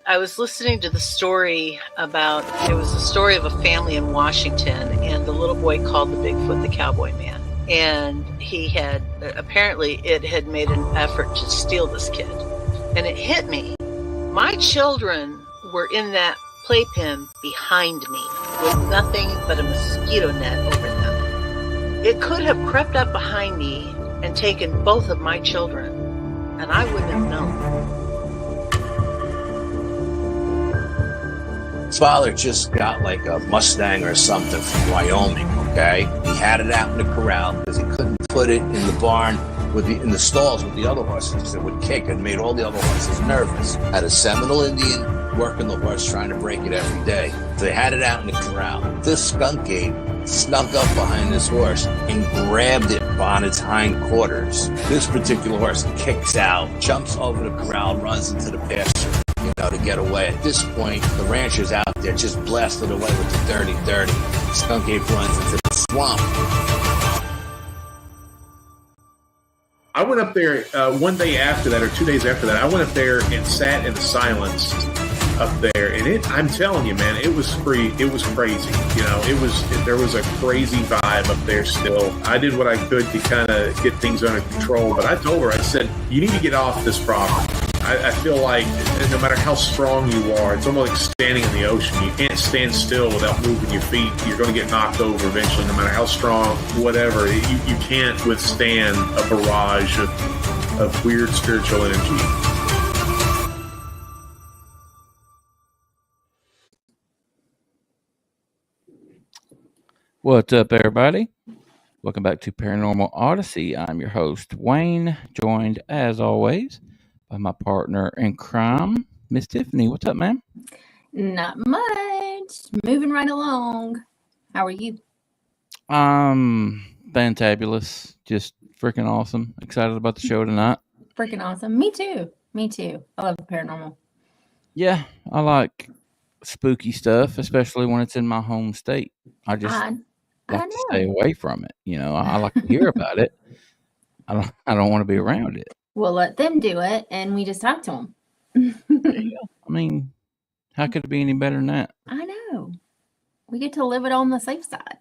I was listening to the story about, it was a story of a family in Washington, and the little boy called the Bigfoot the Cowboy Man. And he had, apparently it had made an effort to steal this kid. And it hit me. My children were in that playpen behind me with nothing but a mosquito net over them. It could have crept up behind me and taken both of my children, and I wouldn't have known. His father just got like a Mustang or something from Wyoming, okay? He had it out in the corral because he couldn't put it in the barn in the stalls with the other horses because it would kick and made all the other horses nervous. Had a Seminole Indian working the horse trying to break it every day. So they had it out in the corral. This skunk ape snuck up behind this horse and grabbed it on its hind quarters. This particular horse kicks out, jumps over the corral, runs into the pasture, to get away. At this point, the rancher's out there just blasted away with the 30-30. Skunk ape runs into the swamp. I went up there one day after that, or 2 days after that. I went up there and sat in the silence up there, and I'm telling you, man, it was free. It was crazy. There was a crazy vibe up there still. I did what I could to kind of get things under control, but I told her, I said, you need to get off this property. I feel like no matter how strong you are, it's almost like standing in the ocean. You can't stand still without moving your feet. You're going to get knocked over eventually, no matter how strong, whatever. You can't withstand a barrage of weird spiritual energy. What's up, everybody? Welcome back to Paranormal Odyssey. I'm your host, Wayne, joined, as always, by my partner in crime, Miss Tiffany. What's up, ma'am? Not much. Moving right along. How are you? Fantabulous. Just freaking awesome. Excited about the show tonight. Freaking awesome. Me too. I love paranormal. Yeah, I like spooky stuff, especially when it's in my home state. I just like to stay away from it. I like to hear about it. I don't want to be around it. We'll let them do it, and we just talk to them. I mean, how could it be any better than that? I know. We get to live it on the safe side.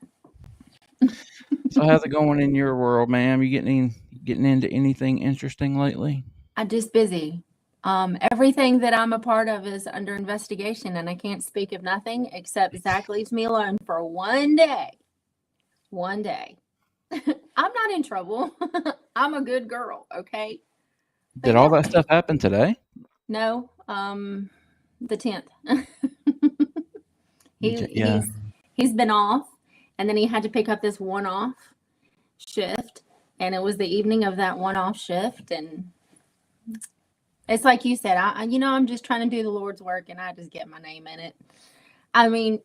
So how's it going in your world, ma'am? You getting into anything interesting lately? I'm just busy. Everything that I'm a part of is under investigation, and I can't speak of nothing except Zach leaves me alone for one day. One day. I'm not in trouble. I'm a good girl, okay? Did all that stuff happen today? No, the 10th. He's been off, and then he had to pick up this one-off shift, and it was the evening of that one-off shift, and it's like you said, I'm just trying to do the Lord's work, and I just get my name in it. I mean,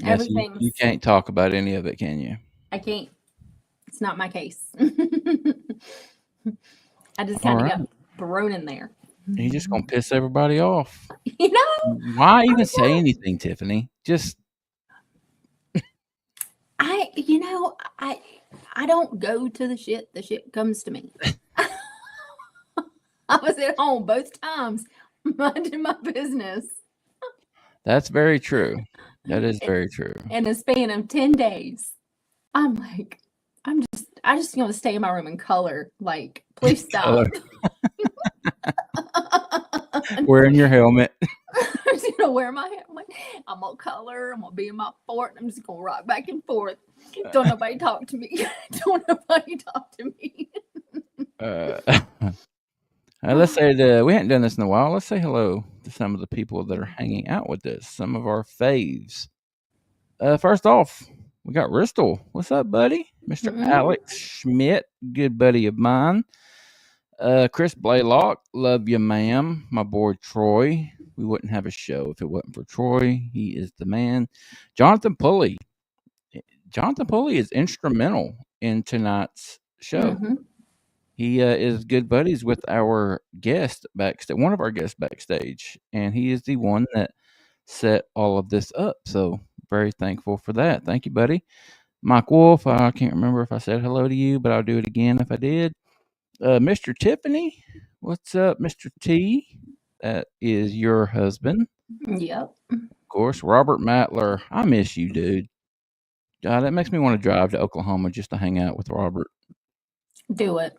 everything. You can't talk about any of it, can you? I can't. It's not my case. I just kind of got thrown in there. You're just going to piss everybody off. Why even say anything, Tiffany? Just. I don't go to the shit. The shit comes to me. I was at home both times, minding my business. That's very true. That is very true. In a span of 10 days, I'm like, I just going to stay in my room and color. Like, please stop. Wearing your helmet. I'm just going to wear my helmet. I'm going to color. I'm going to be in my fort. I'm just going to rock back and forth. Don't nobody talk to me. Don't nobody talk to me. Let's say we hadn't done this in a while. Let's say hello to some of the people that are hanging out with us. Some of our faves. First off, we got Ristel. What's up, buddy? Mr. Alex Schmidt, good buddy of mine. Chris Blaylock, love you, ma'am. My boy Troy. We wouldn't have a show if it wasn't for Troy. He is the man. Jonathan Pulley. Jonathan Pulley is instrumental in tonight's show. Mm-hmm. He is good buddies with our guest backstage, one of our guests backstage, and he is the one that set all of this up. So very thankful for that. Thank you, buddy. Mike Wolf, I can't remember if I said hello to you, but I'll do it again if I did. Mr. Tiffany, what's up, Mr. T? That is your husband. Yep. Of course, Robert Matler. I miss you, dude. That makes me want to drive to Oklahoma just to hang out with Robert. Do it.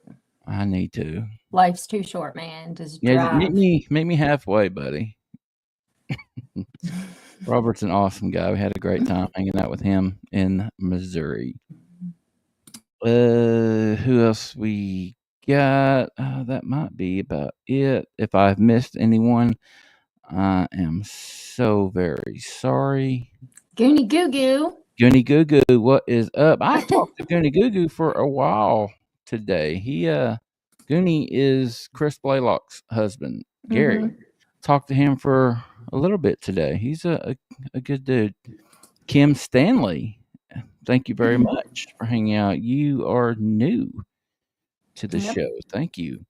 I need to. Life's too short, man. Just Yeah, drive. meet me halfway, buddy. Robert's an awesome guy. We had a great time hanging out with him in Missouri. Who else we got? That might be about it. If I've missed anyone, I am so very sorry. Goonie Goo Goo. Goonie Goo Goo, what is up? I talked to Goonie Goo Goo for a while today. Goonie is Chris Blaylock's husband, Gary. Mhm. Talked to him for a little bit today. He's a good dude. Kim Stanley, thank you very much for hanging out. You are new to the Yep. show. Thank you.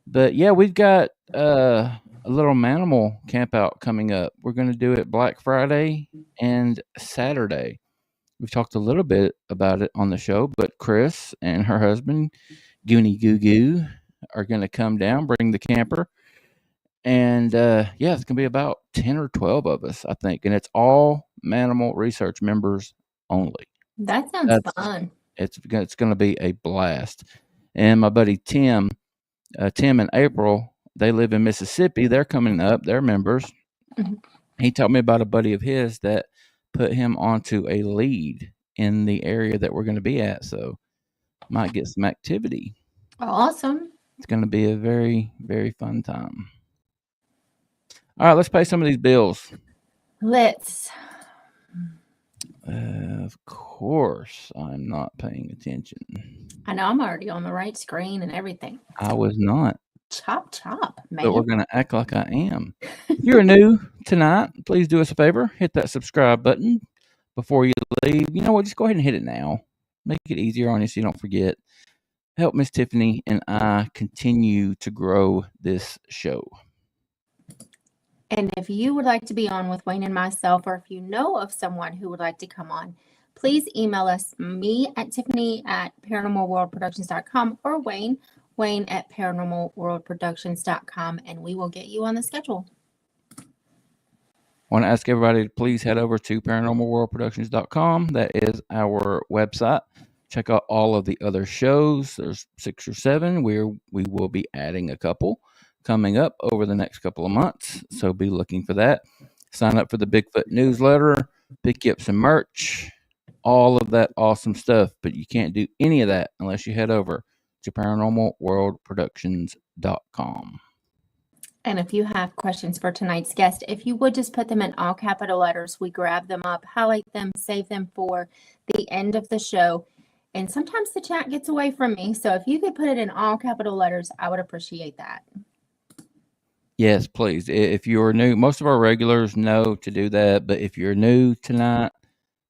But yeah, we've got a little manimal camp out coming up. We're going to do it Black Friday and Saturday. We've talked a little bit about it on the show, but Chris and her husband, Goonie Goo Goo, are going to come down, bring the camper. And yeah, it's going to be about 10 or 12 of us, I think. And it's all Manimal Research members only. That sounds fun. It's going to be a blast. And my buddy Tim and April, they live in Mississippi. They're coming up. They're members. Mhm. He told me about a buddy of his that put him onto a lead in the area that we're going to be at. So might get some activity. Awesome. It's going to be a very, very fun time. All right, let's pay some of these bills. Let's. Of course, I'm not paying attention. I know I'm already on the right screen and everything. I was not. Chop, chop, man. But we're going to act like I am. If you're new tonight, please do us a favor. Hit that subscribe button before you leave. You know what? Just go ahead and hit it now. Make it easier on you so you don't forget. Help Miss Tiffany and I continue to grow this show. And if you would like to be on with Wayne and myself, or if you know of someone who would like to come on, please email us, me at Tiffany at paranormalworldproductions.com or Wayne at paranormalworldproductions.com, and we will get you on the schedule. I want to ask everybody to please head over to paranormalworldproductions.com. That is our website. Check out all of the other shows. There's 6 or 7 where we will be adding a couple coming up over the next couple of months. So be looking for that. Sign up for the Bigfoot newsletter, pick you up some merch, all of that awesome stuff. But you can't do any of that unless you head over to paranormalworldproductions.com. And if you have questions for tonight's guest, if you would just put them in all capital letters, we grab them up, highlight them, save them for the end of the show. And sometimes the chat gets away from me. So if you could put it in all capital letters, I would appreciate that. Yes, please. If you're new, most of our regulars know to do that. But if you're new tonight,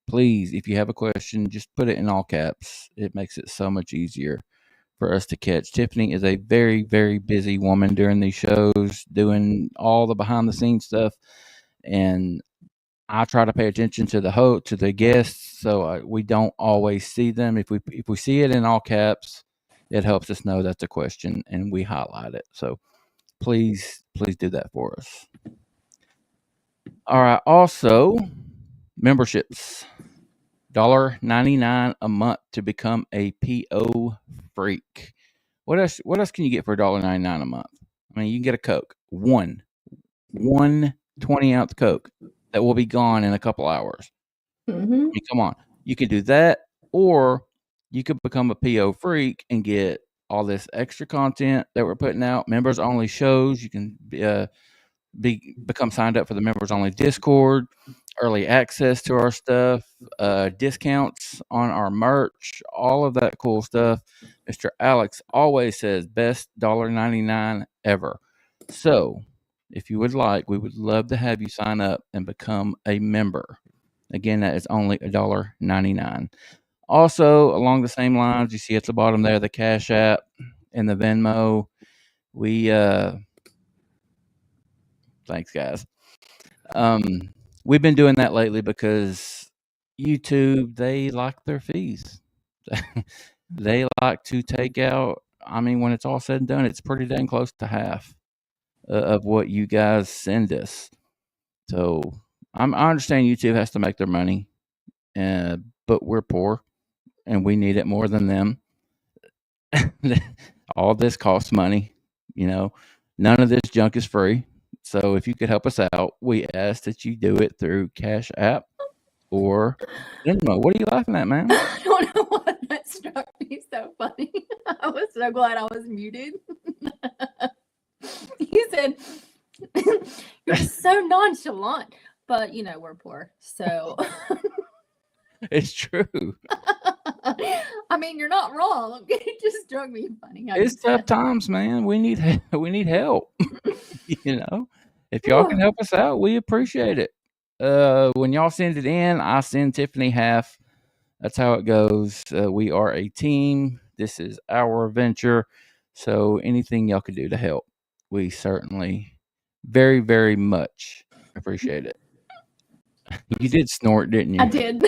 please, if you have a question, just put it in all caps. It makes it so much easier for us to catch. Tiffany is a very, very busy woman during these shows, doing all the behind the scenes stuff. And I try to pay attention to the guests, so we don't always see them. If we see it in all caps, it helps us know that's a question, and we highlight it. So please do that for us. All right. Also, memberships. $1.99 a month to become a PO freak. What else can you get for $1.99 a month? I mean, you can get a Coke. One 20-ounce Coke that will be gone in a couple hours. Mm-hmm. I mean, come on. You could do that, or you could become a PO freak and get all this extra content that we're putting out, members only shows. You can become signed up for the members only Discord, early access to our stuff, discounts on our merch, all of that cool stuff. Mr. Alex always says best $1.99 ever. So if you would like, we would love to have you sign up and become a member. Again, that is only $1.99. Also, along the same lines, you see at the bottom there, the Cash App and the Venmo. Thanks, guys. We've been doing that lately because YouTube, they like their fees. They like to take out, I mean, when it's all said and done, it's pretty dang close to half of what you guys send us. So I understand YouTube has to make their money, but we're poor and we need it more than them. All this costs money, you know. None of this junk is free. So if you could help us out, we ask that you do it through Cash App or Venmo. What are you laughing at, man? I don't know why that struck me so funny. I was so glad I was muted. He said, "You're so nonchalant," but you know we're poor, so It's true. I mean you're not wrong. It just struck me funny. It's tough times, man. We need help. You know, if y'all can help us out, we appreciate it. When y'all send it in, I send Tiffany half. That's how it goes. We are a team. This is our venture. So anything y'all could do to help, we certainly very, very much appreciate it. You did snort, didn't you? I did.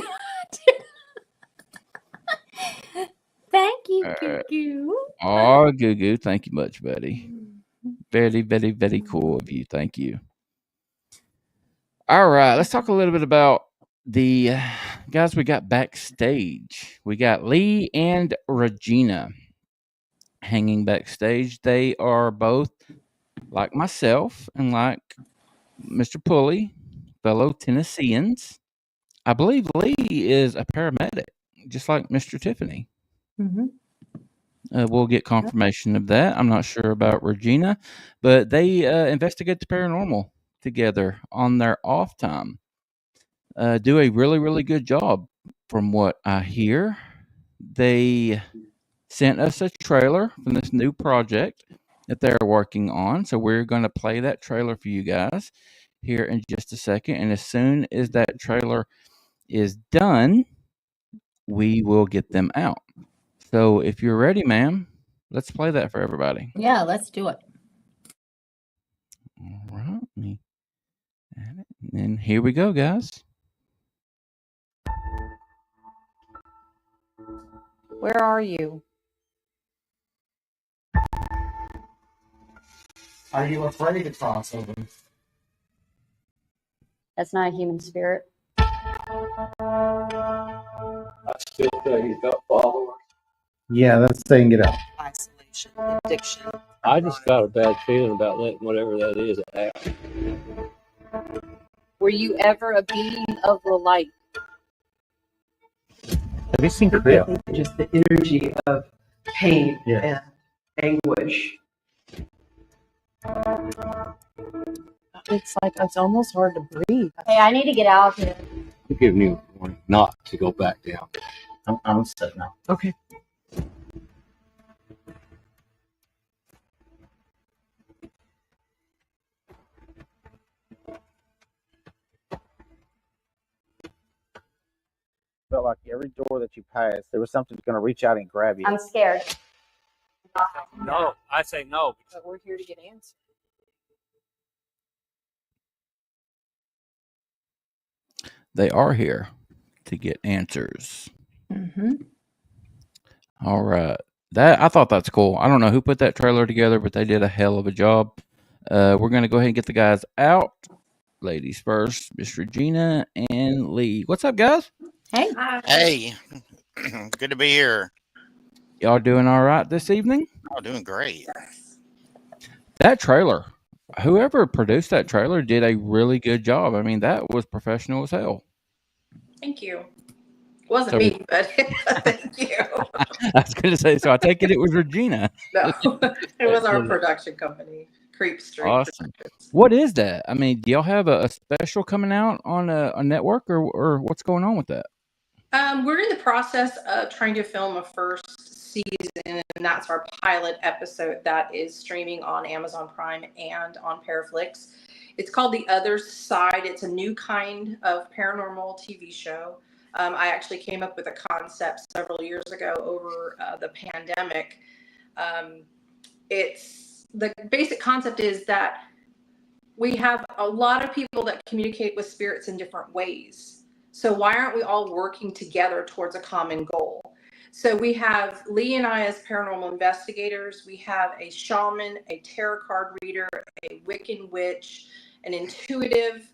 Thank you, Goo. Oh, Goo Goo. Thank you much, buddy. Very, very, very cool of you. Thank you. All right. Let's talk a little bit about the guys we got backstage. We got Lee and Regina hanging backstage. They are both, like myself and like Mr. Pulley, fellow Tennesseans. I believe Lee is a paramedic, just like Mr. Tiffany. Mm-hmm. We'll get confirmation of that. I'm not sure about Regina, but they investigate the paranormal together on their off time. Do a really, really good job from what I hear. They sent us a trailer from this new project that they're working on. So we're going to play that trailer for you guys here in just a second. And as soon as that trailer is done, we will get them out. So if you're ready, ma'am, let's play that for everybody. Yeah, let's do it. All right. Let me add it. And here we go, guys. Where are you? Are you afraid to cross over? That's not a human spirit. Yeah, that's saying get out. Isolation, addiction. I just got a bad feeling about letting whatever that is out. Were you ever a being of the light? Have you seen Creo? Just the energy of pain and anguish. It's like it's almost hard to breathe. Hey, I need to get out of here. I'm giving you a warning not to go back down. I'm set now. Okay. Felt like every door that you passed, there was something that's going to reach out and grab you. I'm scared. No, I say no. But we're here to get answers. They are here to get answers. Mm-hmm. All right. I thought that's cool. I don't know who put that trailer together, but they did a hell of a job. We're going to go ahead and get the guys out. Ladies first, Miss Regina and Lee. What's up, guys? Hey. Hey, good to be here. Y'all doing all right this evening? Oh, doing great. That trailer, whoever produced that trailer did a really good job. I mean, that was professional as hell. Thank you. Wasn't me, but thank you. I was going to say, so I take it was Regina. No, it was our production company, Creep Street. Awesome. What is that? I mean, do y'all have a special coming out on a network or what's going on with that? We're in the process of trying to film a first season, and that's our pilot episode that is streaming on Amazon Prime and on Paraflix. It's called The Other Side. It's a new kind of paranormal TV show. I actually came up with a concept several years ago over the pandemic. It's the basic concept is that we have a lot of people that communicate with spirits in different ways. So why aren't we all working together towards a common goal? So we have Lee and I as paranormal investigators. We have a shaman, a tarot card reader, a Wiccan witch, an intuitive.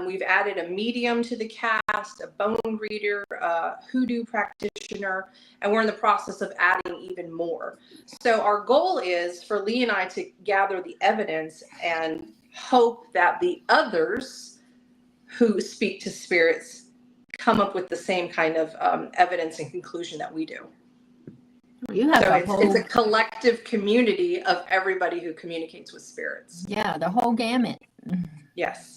We've added a medium to the cast, a bone reader, a hoodoo practitioner, and we're in the process of adding even more. So our goal is for Lee and I to gather the evidence and hope that the others who speak to spirits come up with the same kind of evidence and conclusion that we do. You have So it's a collective community of everybody who communicates with spirits. Yeah, the whole gamut. Yes.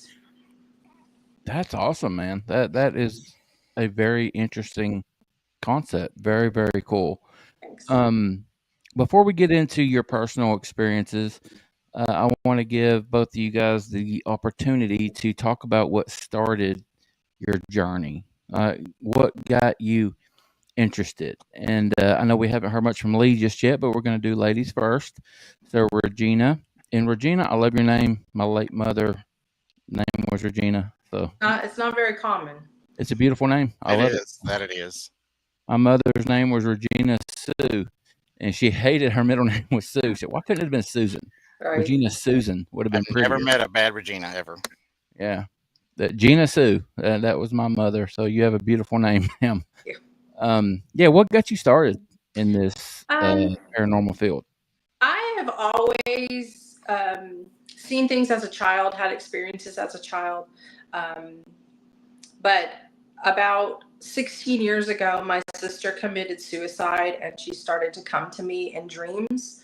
That's awesome, man. That is a very interesting concept. Very, very cool. Thanks. Before we get into your personal experiences, I want to give both of you guys the opportunity to talk about what started your journey. What got you interested? And I know we haven't heard much from Lee just yet, but we're going to do ladies first. So Regina. And Regina, I love your name. My late mother name was Regina. So It's not very common. it's a beautiful name. I love it. That it is. My mother's name was Regina Sue, and she hated her middle name was Sue. She said, why couldn't it have been Susan? Right. Regina Susan would have been I've prettier. never met a bad Regina ever. Yeah. That Gina Sue. That was my mother. So you have a beautiful name, ma'am. Yeah. What got you started in this paranormal field? I have always seen things as a child, had experiences as a child. But about 16 years ago, my sister committed suicide, and she started to come to me in dreams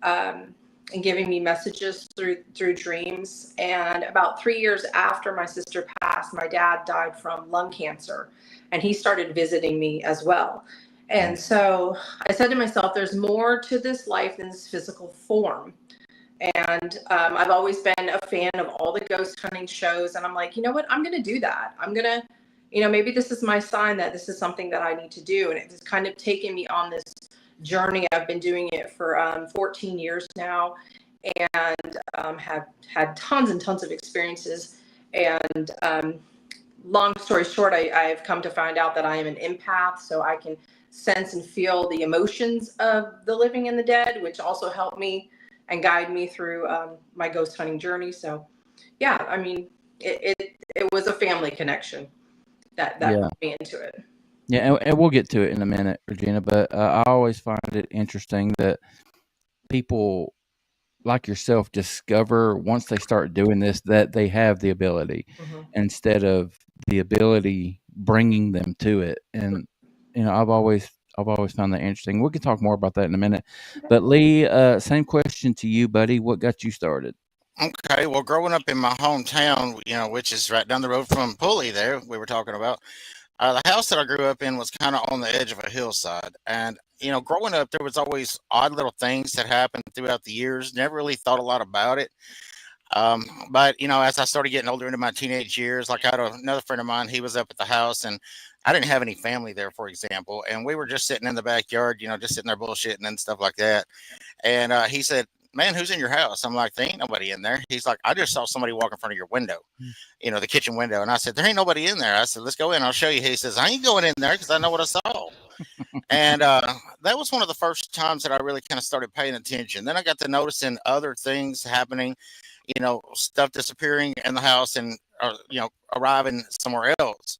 and giving me messages through dreams. And about 3 years after my sister passed, my dad died from lung cancer, and he started visiting me as well. And so I said to myself, there's more to this life than this physical form. And I've always been a fan of all the ghost hunting shows. And I'm like, you know what? I'm going to do that. I'm going to, maybe this is my sign that this is something that I need to do. And it's kind of taken me on this journey. I've been doing it for 14 years now, and have had tons and tons of experiences. And long story short, I've come to find out that I am an empath, so I can sense and feel the emotions of the living and the dead, which also helped me and guide me through my ghost hunting journey. So yeah, I mean, it was a family connection that got me into it. Yeah, and we'll get to it in a minute, Regina, but I always find it interesting that people like yourself discover once they start doing this that they have the ability instead of the ability bringing them to it. And I've always found that interesting. We can talk more about that in a minute. But Lee, same question to you, buddy. What got you started? Okay, well, growing up in my hometown, which is right down the road from Pulley there, we were talking about, the house that I grew up in was kind of on the edge of a hillside. And, growing up, there was always odd little things that happened throughout the years. Never really thought a lot about it. But, as I started getting older into my teenage years, like I had another friend of mine, he was up at the house, and I didn't have any family there, for example. And we were just sitting in the backyard, just sitting there bullshitting and stuff like that. And he said, man, who's in your house? I'm like, there ain't nobody in there. He's like, I just saw somebody walk in front of your window, the kitchen window. And I said, there ain't nobody in there. I said, let's go in. I'll show you. He says, I ain't going in there because I know what I saw. And that was one of the first times that I really kind of started paying attention. Then I got to noticing other things happening, stuff disappearing in the house and, arriving somewhere else.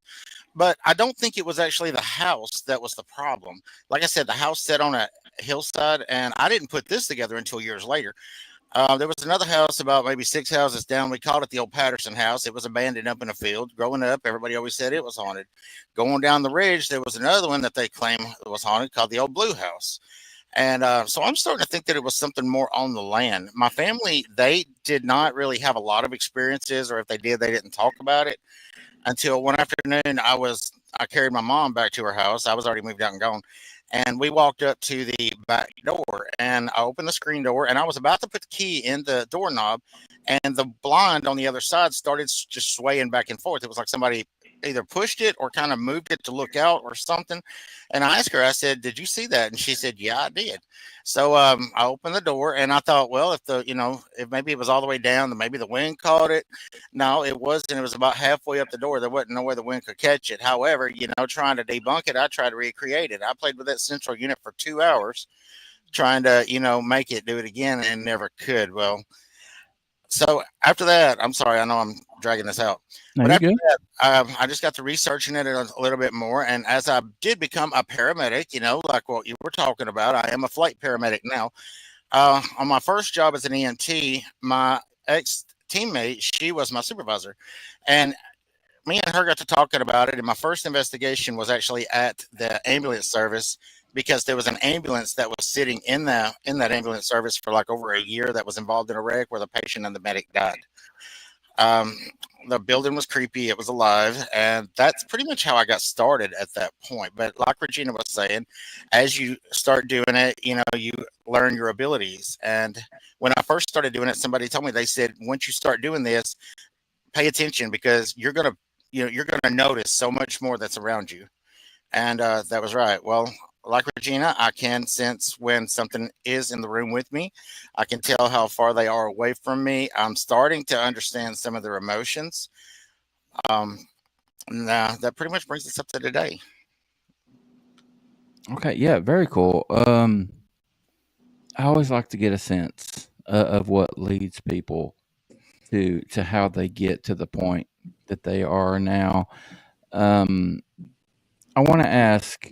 But I don't think it was actually the house that was the problem. Like I said, the house sat on a hillside, and I didn't put this together until years later. There was another house about maybe 6 houses down. We called it the old Patterson house. It was abandoned up in a field. Growing up, everybody always said it was haunted. Going down the ridge, there was another one that they claim was haunted called the old Blue house. And so I'm starting to think that it was something more on the land. My family, they did not really have a lot of experiences, or if they did, they didn't talk about it. Until one afternoon, I carried my mom back to her house. I was already moved out and gone. And we walked up to the back door, and I opened the screen door, and I was about to put the key in the doorknob, and the blind on the other side started just swaying back and forth. It was like somebody either pushed it or kind of moved it to look out or something. And I asked her, I said, "Did you see that?" And she said, "Yeah, I did." So I opened the door and I thought, well, if maybe it was all the way down, then maybe the wind caught it. No, it wasn't. It was about halfway up the door. There wasn't no way the wind could catch it. However, trying to debunk it, I tried to recreate it. I played with that central unit for 2 hours trying to, make it do it again and never could. Well, so after that, I'm sorry, I know I'm dragging this out, No, but you after good? that, I just got to researching it a little bit more. And as I did become a paramedic, like what you were talking about, I am a flight paramedic now. On my first job as an EMT, my ex teammate, she was my supervisor, and me and her got to talking about it. And my first investigation was actually at the ambulance service because there was an ambulance that was sitting in that ambulance service for like over a year that was involved in a wreck where the patient and the medic died. Um, the building was creepy. It was alive. And that's pretty much how I got started at that point. But like Regina was saying, as you start doing it, you learn your abilities. And when I first started doing it, somebody told me, they said, once you start doing this, pay attention because you're going to notice so much more that's around you. And that was right. Well, like Regina, I can sense when something is in the room with me. I can tell how far they are away from me. I'm starting to understand some of their emotions. That pretty much brings us up to today. Okay, yeah, very cool. I always like to get a sense of what leads people to how they get to the point that they are now. Um, I want to ask: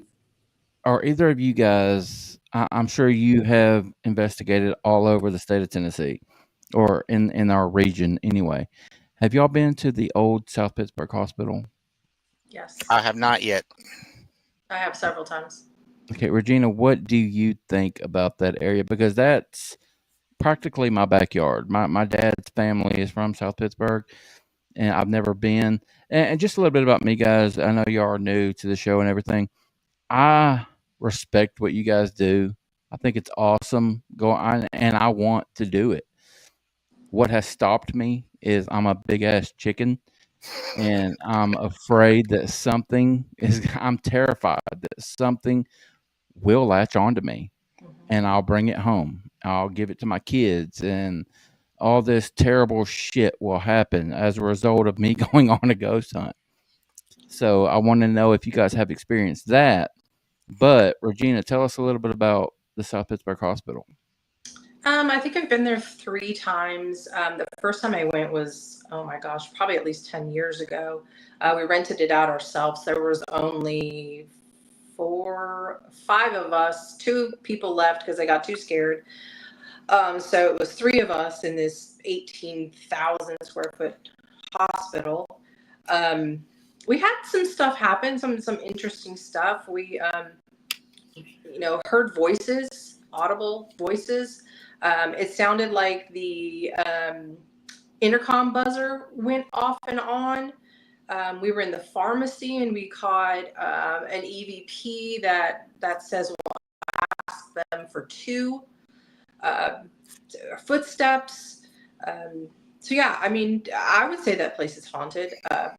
are either of you guys? I'm sure you have investigated all over the state of Tennessee, or in our region anyway. Have y'all been to the old South Pittsburgh Hospital? Yes, I have not yet. I have several times. Okay, Regina, what do you think about that area? Because that's practically my backyard. My dad's family is from South Pittsburgh, and I've never been. And just a little bit about me, guys. I know y'all are new to the show and everything. I respect what you guys do. I think it's awesome. And I want to do it. What has stopped me is I'm a big ass chicken, and I'm afraid that something is. I'm terrified that something will latch onto me, and I'll bring it home. I'll give it to my kids, and all this terrible shit will happen as a result of me going on a ghost hunt. So I want to know if you guys have experienced that. But Regina, tell us a little bit about the South Pittsburgh Hospital. I think I've been there 3 times. The first time I went was, oh my gosh, probably at least 10 years ago. We rented it out ourselves. There was only 5 of us. 2 people left because they got too scared. So it was 3 of us in this 18,000 square foot hospital. We had some stuff happen, some interesting stuff. We, heard voices, audible voices. It sounded like the intercom buzzer went off and on. We were in the pharmacy and we caught an EVP that says we'll ask them for 2 footsteps. So yeah, I mean, I would say that place is haunted. I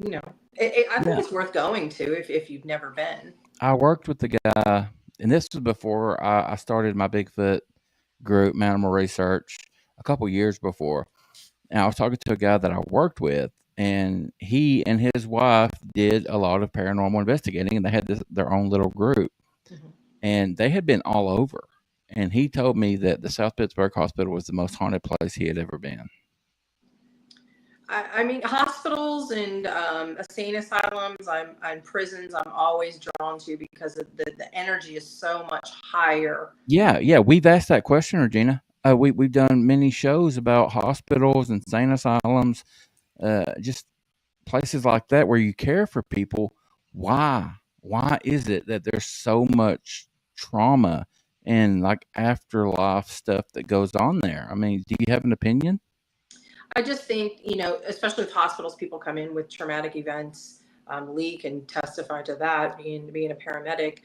think it's worth going to if you've never been. I worked with the guy, and this was before I started my Bigfoot group, Animal Research, a couple years before. And I was talking to a guy that I worked with, and he and his wife did a lot of paranormal investigating, and they had their own little group. Mm-hmm. And they had been all over. And he told me that the South Pittsburgh Hospital was the most haunted place he had ever been. I mean, hospitals and insane asylums, and prisons, I'm always drawn to because the energy is so much higher. Yeah, we've asked that question, Regina. We've done many shows about hospitals, insane asylums, just places like that where you care for people. Why is it that there's so much trauma and like afterlife stuff that goes on there? I mean, do you have an opinion? I just think, especially with hospitals, people come in with traumatic events. Lee can testify to that, being a paramedic.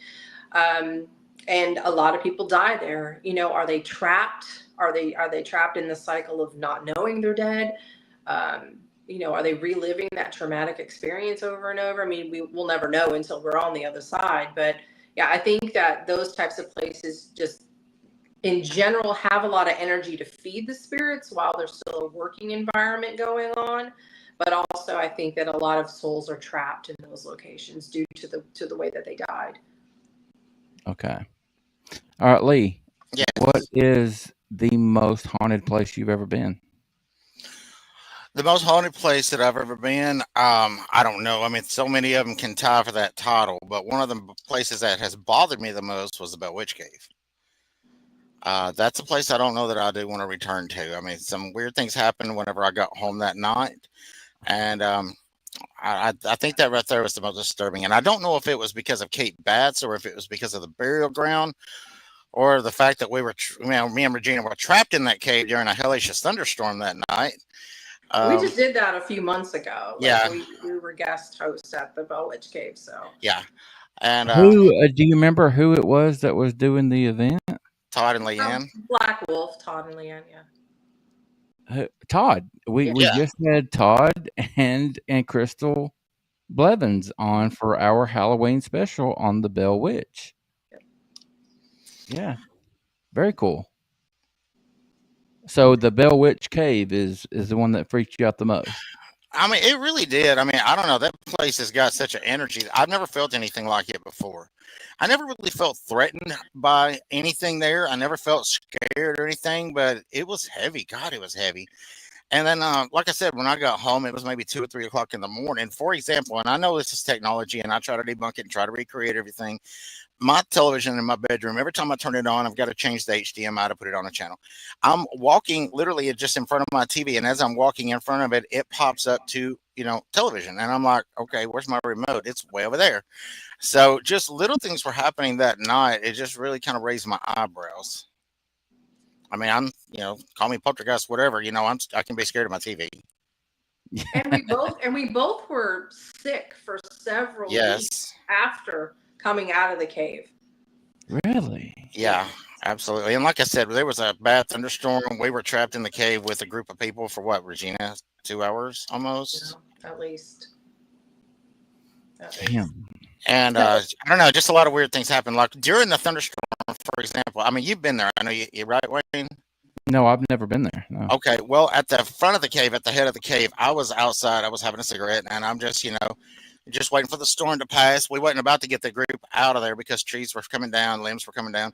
And a lot of people die there. Are they trapped? Are they trapped in the cycle of not knowing they're dead? are they reliving that traumatic experience over and over? I mean, we'll never know until we're on the other side. But yeah, I think that those types of places just in general have a lot of energy to feed the spirits while there's still a working environment going on. But also I think that a lot of souls are trapped in those locations due to the way that they died. Okay. All right, Lee. Yes. What is the most haunted place you've ever been? The most haunted place that I've ever been, I don't know. I mean, so many of them can tie for that title, but one of the places that has bothered me the most was the Bell Witch Cave. That's a place I don't know that I do want to return to. I mean, some weird things happened whenever I got home that night, and I think that right there was the most disturbing. And I don't know if it was because of Kate Batts or if it was because of the burial ground or the fact that we were, me and Regina were trapped in that cave during a hellacious thunderstorm that night. We just did that a few months ago. Yeah. We were guest hosts at the Bell Witch Cave. So yeah. And Who do you remember who it was that was doing the event? Todd and Leanne. Black Wolf, Todd and Leanne, yeah. Todd. We just had Todd and Crystal Blevins on for our Halloween special on the Bell Witch. Yeah. Very cool. So the Bell Witch Cave is the one that freaked you out the most. I mean, it really did. I mean, I don't know. That place has got such an energy. I've never felt anything like it before. I never really felt threatened by anything there. I never felt scared or anything, but it was heavy. God, it was heavy. And then, like I said, when I got home, it was maybe 2 or 3 o'clock in the morning. For example, and I know this is technology, and I try to debunk it and try to recreate everything. My television in my bedroom, every time I turn it on, I've got to change the HDMI to put it on a channel. I'm walking literally just in front of my TV, and as I'm walking in front of it, it pops up to, television. And I'm like, okay, where's my remote? It's way over there. So just little things were happening that night. It just really kind of raised my eyebrows. I mean, I'm, call me poltergeist, whatever, I can be scared of my TV. And we both were sick for several weeks after coming out of the cave. Really? Yeah, absolutely. And like I said, there was a bad thunderstorm. We were trapped in the cave with a group of people for what, Regina? 2 hours almost? Yeah, at least. Damn. And I don't know, just a lot of weird things happened. Like during the thunderstorm, for example, I mean, you've been there. I know you're right, Wayne? No, I've never been there. No. Okay, well, at the front of the cave, at the head of the cave, I was outside. I was having a cigarette, and I'm just, just waiting for the storm to pass. We wasn't about to get the group out of there because trees were coming down, limbs were coming down.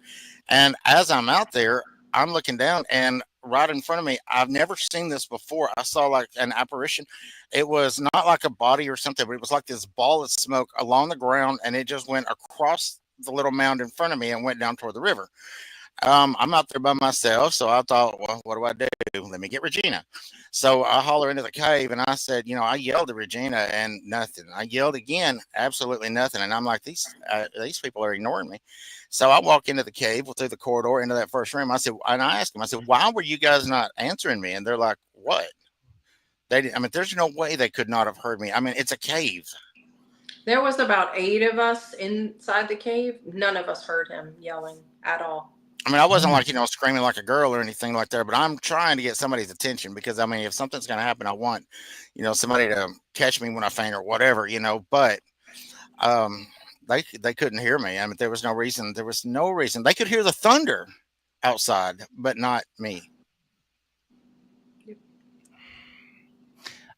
And as I'm out there, I'm looking down, and right in front of me, I've never seen this before. I saw like an apparition. It was not like a body or something, but it was like this ball of smoke along the ground, and it just went across the little mound in front of me and went down toward the river. I'm out there by myself, so I thought, well, what do I do? Let me get Regina. So I holler into the cave, and I said, I yelled at Regina, and nothing. I yelled again, absolutely nothing. And I'm like, these people are ignoring me. So I walk into the cave through the corridor into that first room. I asked them, I said, why were you guys not answering me? And they're like, what? They didn't. I mean, there's no way they could not have heard me. I mean, it's a cave. There was about 8 of us inside the cave. None of us heard him yelling at all. I mean, I wasn't like, screaming like a girl or anything like that, but I'm trying to get somebody's attention because, I mean, if something's going to happen, I want, somebody to catch me when I faint or whatever, but they couldn't hear me. I mean, there was no reason. They could hear the thunder outside, but not me.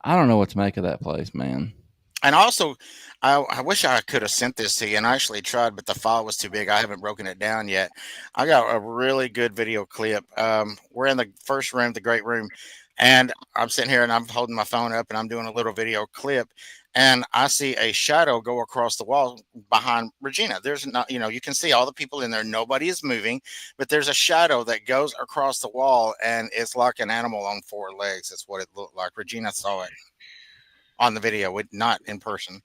I don't know what to make of that place, man. And also, I wish I could have sent this to you, and I actually tried, but the file was too big. I haven't broken it down yet. I got a really good video clip. We're in the first room, the great room, and I'm sitting here and I'm holding my phone up and I'm doing a little video clip, and I see a shadow go across the wall behind Regina. There's not, you can see all the people in there. Nobody is moving, but there's a shadow that goes across the wall, and it's like an animal on 4 legs. That's what it looked like. Regina saw it on the video, not in person.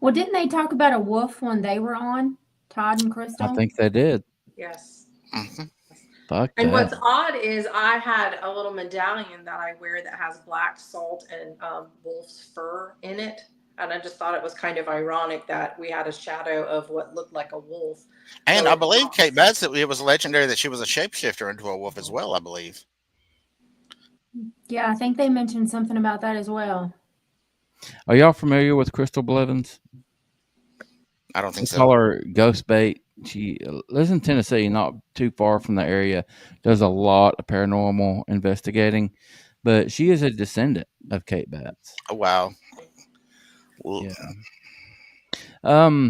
Well, didn't they talk about a wolf when they were on, Todd and Crystal? I think they did. Yes. Mm-hmm. Fuck and that. What's odd is I had a little medallion that I wear that has black salt and wolf's fur in it. And I just thought it was kind of ironic that we had a shadow of what looked like a wolf. And I believe Kate Batts, it was legendary that she was a shapeshifter into a wolf as well, I believe. Yeah, I think they mentioned something about that as well. Are y'all familiar with Crystal Blevins? I don't think We so. call her Ghost Bait. She lives in Tennessee, not too far from the area. Does a lot of paranormal investigating, but she is a descendant of Kate Batts. Oh, wow. Well, Yeah.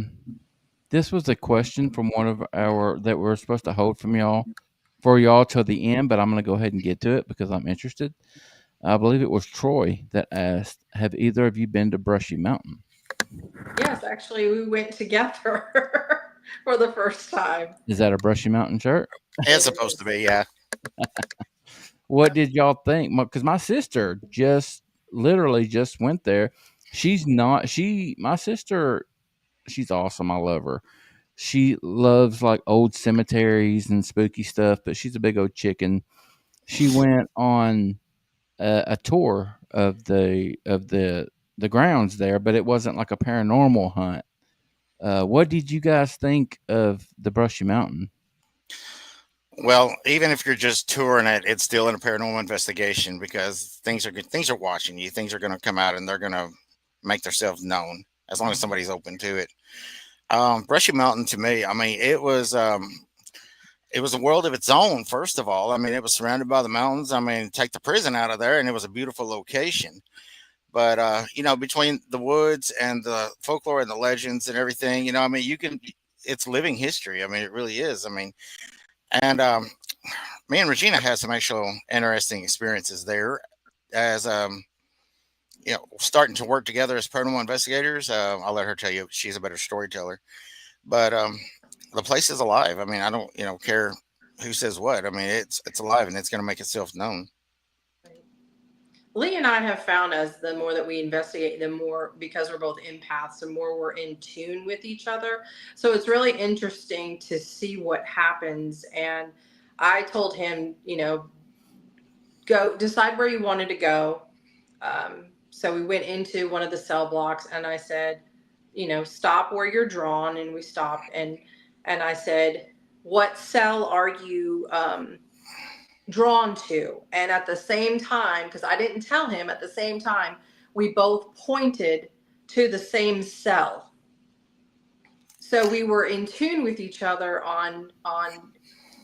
This was a question from one of our that we're supposed to hold from y'all for y'all till the end, but I'm going to go ahead and get to it because I'm interested. I believe it was Troy that asked, "Have either of you been to Brushy Mountain?" Yes, actually, we went together for the first time. Is that a Brushy Mountain shirt? it's supposed to be, yeah. What did y'all think? Because my sister literally just went there. My sister, she's awesome. I love her. She loves like old cemeteries and spooky stuff, but she's a big old chicken. She went on a tour of the grounds there, but it wasn't like a paranormal hunt. What did you guys think of the Brushy Mountain? Well, even if you're just touring it, it's still in a paranormal investigation because things are watching you. Things are going to come out and they're going to make themselves known as long as somebody's open to it. Brushy Mountain to me, I mean, it was a world of its own. First of all, I mean, it was surrounded by the mountains. I mean, take the prison out of there, and it was a beautiful location. But between the woods and the folklore and the legends and everything, I mean, it's living history. I mean, it really is. I mean, and me and Regina had some actual interesting experiences there as starting to work together as paranormal investigators. I'll let her tell you; she's a better storyteller. But the place is alive. I mean, I don't care who says what. I mean, it's alive and it's going to make itself known. Lee and I have found as the more that we investigate, the more, because we're both empaths, the more we're in tune with each other. So it's really interesting to see what happens. And I told him, go decide where you wanted to go. So we went into one of the cell blocks and I said, stop where you're drawn. And we stopped and I said, what cell are you, drawn to? And at the same time, because I didn't tell him, at the same time we both pointed to the same cell, so we were in tune with each other on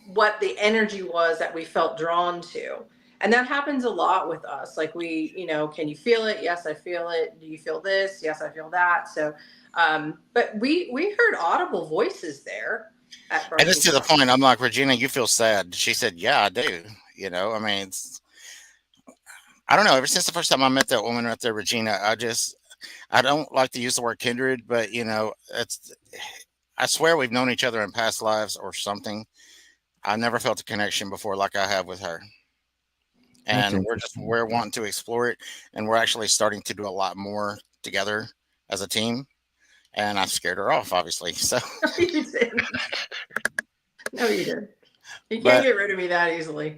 what the energy was that we felt drawn to. And that happens a lot with us, like we, can you feel it? Yes, I feel it. Do you feel this? Yes, I feel that. So but we heard audible voices there. And it's to the point. I'm like, Regina, you feel sad? She said, yeah, I do. I mean, I don't know. Ever since the first time I met that woman right there, Regina, I don't like to use the word kindred, but I swear we've known each other in past lives or something. I never felt a connection before like I have with her. And we're wanting to explore it, and we're actually starting to do a lot more together as a team. And I scared her off, obviously. So you didn't. No, you didn't. You can't get rid of me that easily.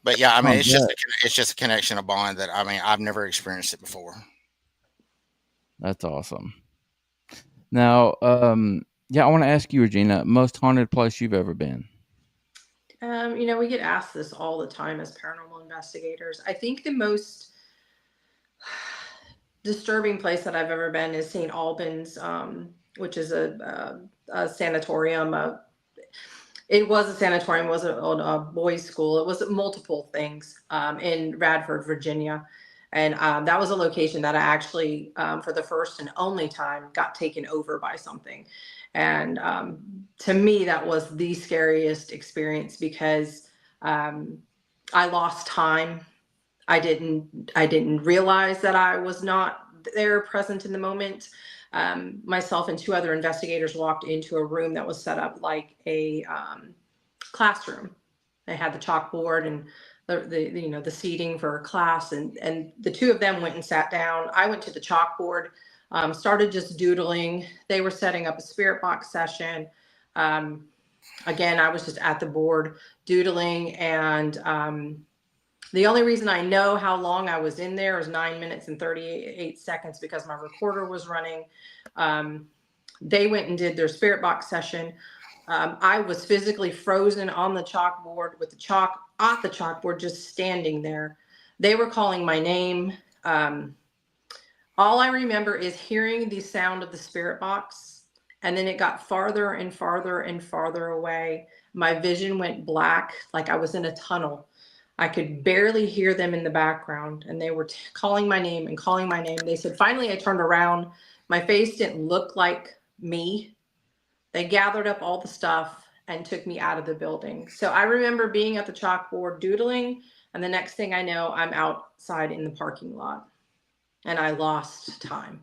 But yeah, I mean, it's just a connection, a bond that, I mean, I've never experienced it before. That's awesome. Now, I want to ask you, Regina, most haunted place you've ever been? We get asked this all the time as paranormal investigators. I think the most disturbing place that I've ever been is St. Albans, which is a sanatorium. It was a sanatorium, it was a boys' school. It was multiple things in Radford, Virginia. And that was a location that I actually, for the first and only time, got taken over by something. And to me, that was the scariest experience because I lost time. I didn't realize that I was not there present in the moment. Myself and two other investigators walked into a room that was set up like a classroom. They had the chalkboard and the seating for a class, and the two of them went and sat down. I went to the chalkboard, started just doodling. They were setting up a spirit box session. Again, I was just at the board doodling, and the only reason I know how long I was in there is 9 minutes and 38 seconds because my recorder was running. They went and did their spirit box session. I was physically frozen on the chalkboard with the chalk off the chalkboard, just standing there. They were calling my name. All I remember is hearing the sound of the spirit box, and then it got farther and farther and farther away. My vision went black, like I was in a tunnel. I could barely hear them in the background, and they were calling my name and calling my name. They said, finally, I turned around. My face didn't look like me. They gathered up all the stuff and took me out of the building. So I remember being at the chalkboard doodling, and the next thing I know, I'm outside in the parking lot, and I lost time.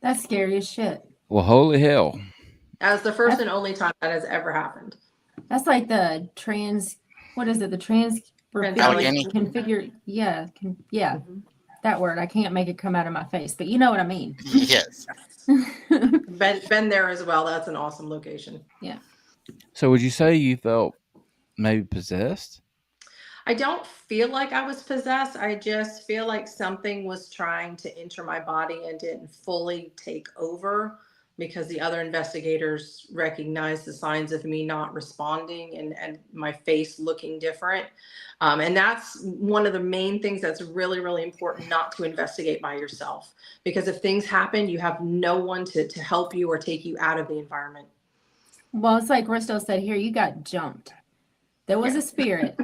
That's scary as shit. Well, holy hell. That was the first and only time that has ever happened. That's like the what is it? The Allegheny. configure. Yeah. That word. I can't make it come out of my face, but you know what I mean. Yes. Been there as well. That's an awesome location. Yeah. So would you say you felt maybe possessed? I don't feel like I was possessed. I just feel like something was trying to enter my body and didn't fully take over, because the other investigators recognized the signs of me not responding and my face looking different. And that's one of the main things that's really, really important, not to investigate by yourself. Because if things happen, you have no one to help you or take you out of the environment. Well, it's like Risto said here, you got jumped. There was a spirit.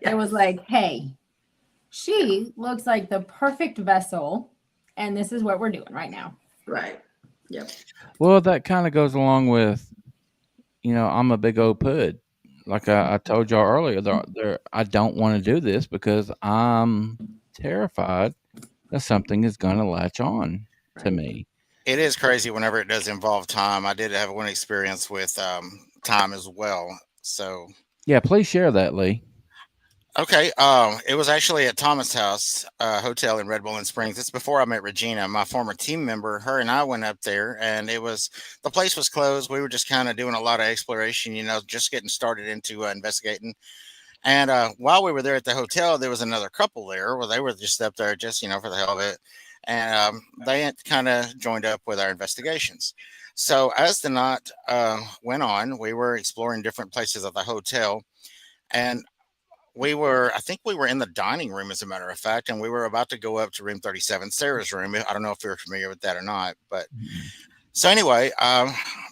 It was like, hey, she looks like the perfect vessel, and this is what we're doing right now. Right. Yep. Well, that kind of goes along with, I'm a big old pud. Like I told y'all earlier, I don't want to do this because I'm terrified that something is going to latch on to me. It is crazy whenever it does involve time. I did have one experience with time as well. So yeah, please share that, Lee. Okay, it was actually at Thomas House Hotel in Red Bowling Springs. It's before I met Regina, my former team member. Her and I went up there, and the place was closed. We were just kind of doing a lot of exploration, just getting started into investigating. And while we were there at the hotel, there was another couple there. Well, they were just up there, just for the hell of it, and they kind of joined up with our investigations. So as the night went on, we were exploring different places of the hotel, and I think we were in the dining room, as a matter of fact, and we were about to go up to room 37, Sarah's room. I don't know if you're familiar with that or not, but so anyway,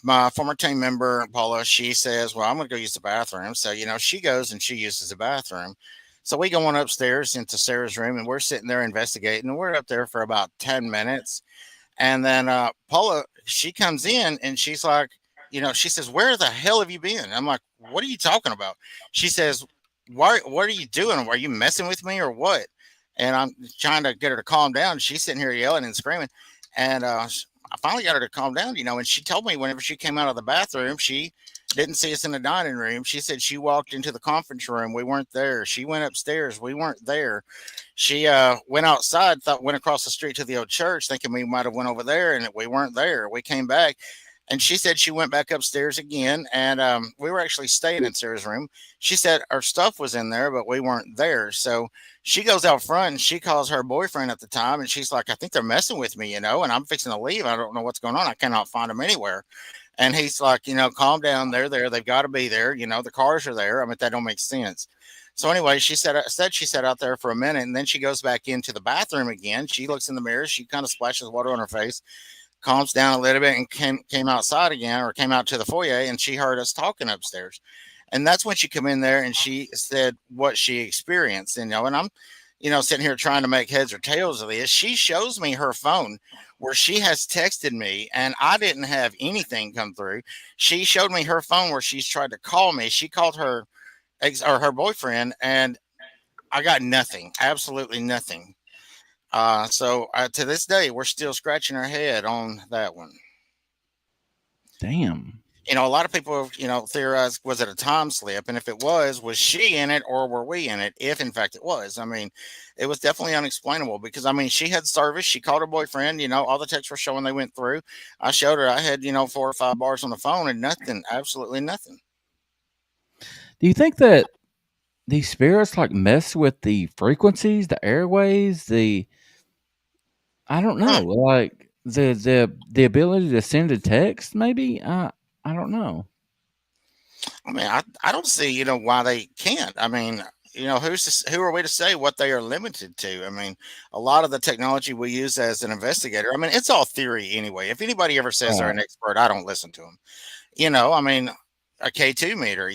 my former team member, Paula, she says, well, I'm going to go use the bathroom. So, she goes and she uses the bathroom. So we go on upstairs into Sarah's room, and we're sitting there investigating, and we're up there for about 10 minutes. And then Paula, she comes in, and she's like, she says, where the hell have you been? I'm like, what are you talking about? She says, what are you doing? Are you messing with me or what? And I'm trying to get her to calm down. She's sitting here yelling and screaming. And I finally got her to calm down, and she told me whenever she came out of the bathroom, she didn't see us in the dining room. She said she walked into the conference room. We weren't there. She went upstairs. We weren't there. She went outside, went across the street to the old church, thinking we might have went over there, and we weren't there. We came back. And she said she went back upstairs again, and we were actually staying in Sarah's room. She said our stuff was in there, but we weren't there. So she goes out front, and she calls her boyfriend at the time, and she's like, I think they're messing with me, and I'm fixing to leave. I don't know what's going on. I cannot find them anywhere. And he's like, calm down. They're there. They've got to be there. The cars are there. I mean, that don't make sense. So anyway, she said she sat out there for a minute, and then she goes back into the bathroom again. She looks in the mirror. She kind of splashes water on her face, calms down a little bit, and came outside again, or came out to the foyer, and she heard us talking upstairs. And that's when she came in there, and she said what she experienced. And I'm sitting here trying to make heads or tails of this. She shows me her phone where she has texted me, and I didn't have anything come through. She showed me her phone where she's tried to call me. She called her ex or her boyfriend, and I got nothing, absolutely nothing. So to this day, we're still scratching our head on that one. Damn. A lot of people, theorized, was it a time slip? And if it was she in it, or were we in it? If in fact it was, it was definitely unexplainable, because she had service. She called her boyfriend, all the texts were showing they went through. I showed her, I had, 4 or 5 bars on the phone, and nothing, absolutely nothing. Do you think that these spirits mess with the frequencies, the airways, I don't know, the ability to send a text, maybe? I don't know. I mean, I don't see, why they can't. I mean, who are we to say what they are limited to? I mean, a lot of the technology we use as an investigator, I mean, it's all theory anyway. If anybody ever says they're Right. an expert, I don't listen to them. I mean, a K2 meter,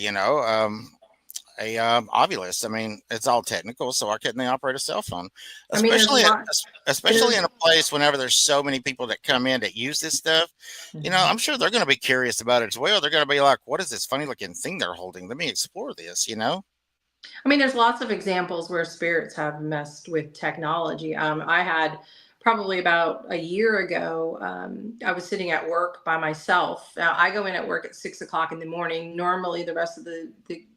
a Ovilus. I mean, it's all technical, so why couldn't they operate a cell phone? I mean, there's a Especially, lot. especially in a place whenever there's so many people that come in that use this stuff. I'm sure they're going to be curious about it as well. They're going to be like, "What is this funny looking thing they're holding? Let me explore this." I mean, there's lots of examples where spirits have messed with technology. I had probably about a year ago, I was sitting at work by myself. Now, I go in at work at 6 o'clock in the morning. Normally, the rest of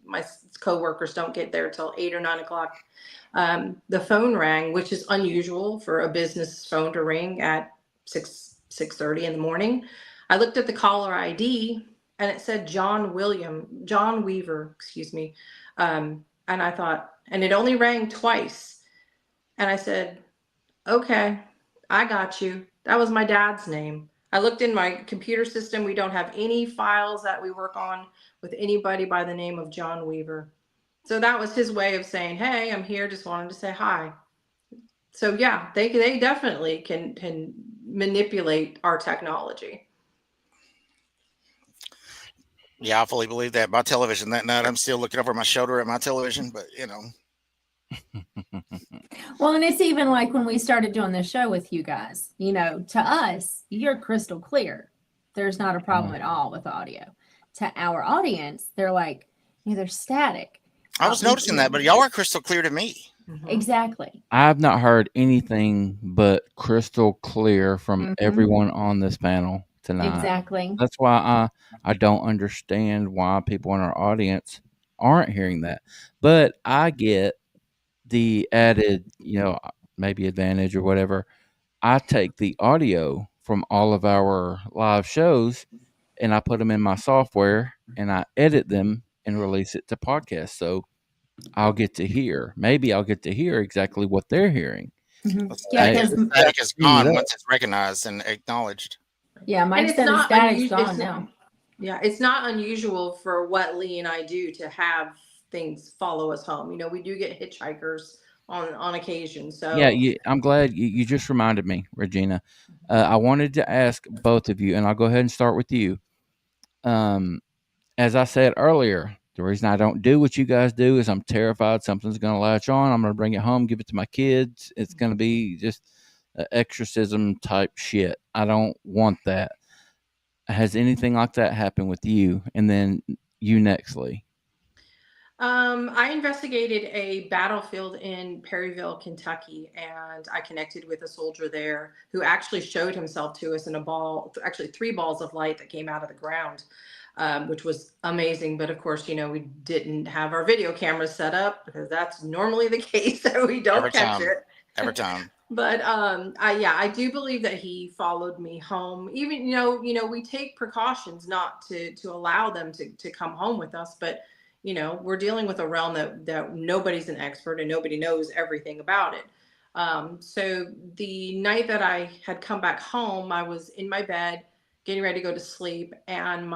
my coworkers don't get there till 8 or 9 o'clock. The phone rang, which is unusual for a business phone to ring at 6:30 in the morning. I looked at the caller ID and it said John Weaver, excuse me. And I thought, and it only rang twice. And I said, okay, I got you. That was my dad's name. I looked in my computer system. We don't have any files that we work on with anybody by the name of John Weaver. So that was his way of saying, hey, I'm here. Just wanted to say hi. So yeah, they definitely can manipulate our technology. Yeah, I fully believe that. My television that night, I'm still looking over my shoulder at my television, but Well, and it's even like when we started doing this show with you guys, to us, you're crystal clear. There's not a problem at all with audio. To our audience, they're like, they're static. I was noticing that, but y'all are crystal clear to me. Exactly. I've not heard anything but crystal clear from everyone on this panel tonight. Exactly. That's why I don't understand why people in our audience aren't hearing that. But I get the added, maybe advantage or whatever. I take the audio from all of our live shows and I put them in my software and I edit them and release it to podcast. So I'll get to hear exactly what they're hearing. Yeah, because the static is gone once it's recognized and acknowledged. Yeah, mine said the static's gone now. Yeah, it's not unusual for what Lee and I do to have things follow us home. We do get hitchhikers on occasion. So yeah, I'm glad you just reminded me, Regina. I wanted to ask both of you, and I'll go ahead and start with you. As I said earlier, the reason I don't do what you guys do is I'm terrified something's going to latch on. I'm going to bring it home, give it to my kids. It's going to be just exorcism type shit. I don't want that. Has anything like that happened with you? And then you next, Lee. I investigated a battlefield in Perryville, Kentucky, and I connected with a soldier there who actually showed himself to us in actually 3 balls of light that came out of the ground, which was amazing. But of course, we didn't have our video cameras set up because that's normally the case, so we don't catch it every time. But I do believe that he followed me home. Even we take precautions not to allow them to come home with us, but we're dealing with a realm that nobody's an expert and nobody knows everything about it. So the night that I had come back home, I was in my bed getting ready to go to sleep, and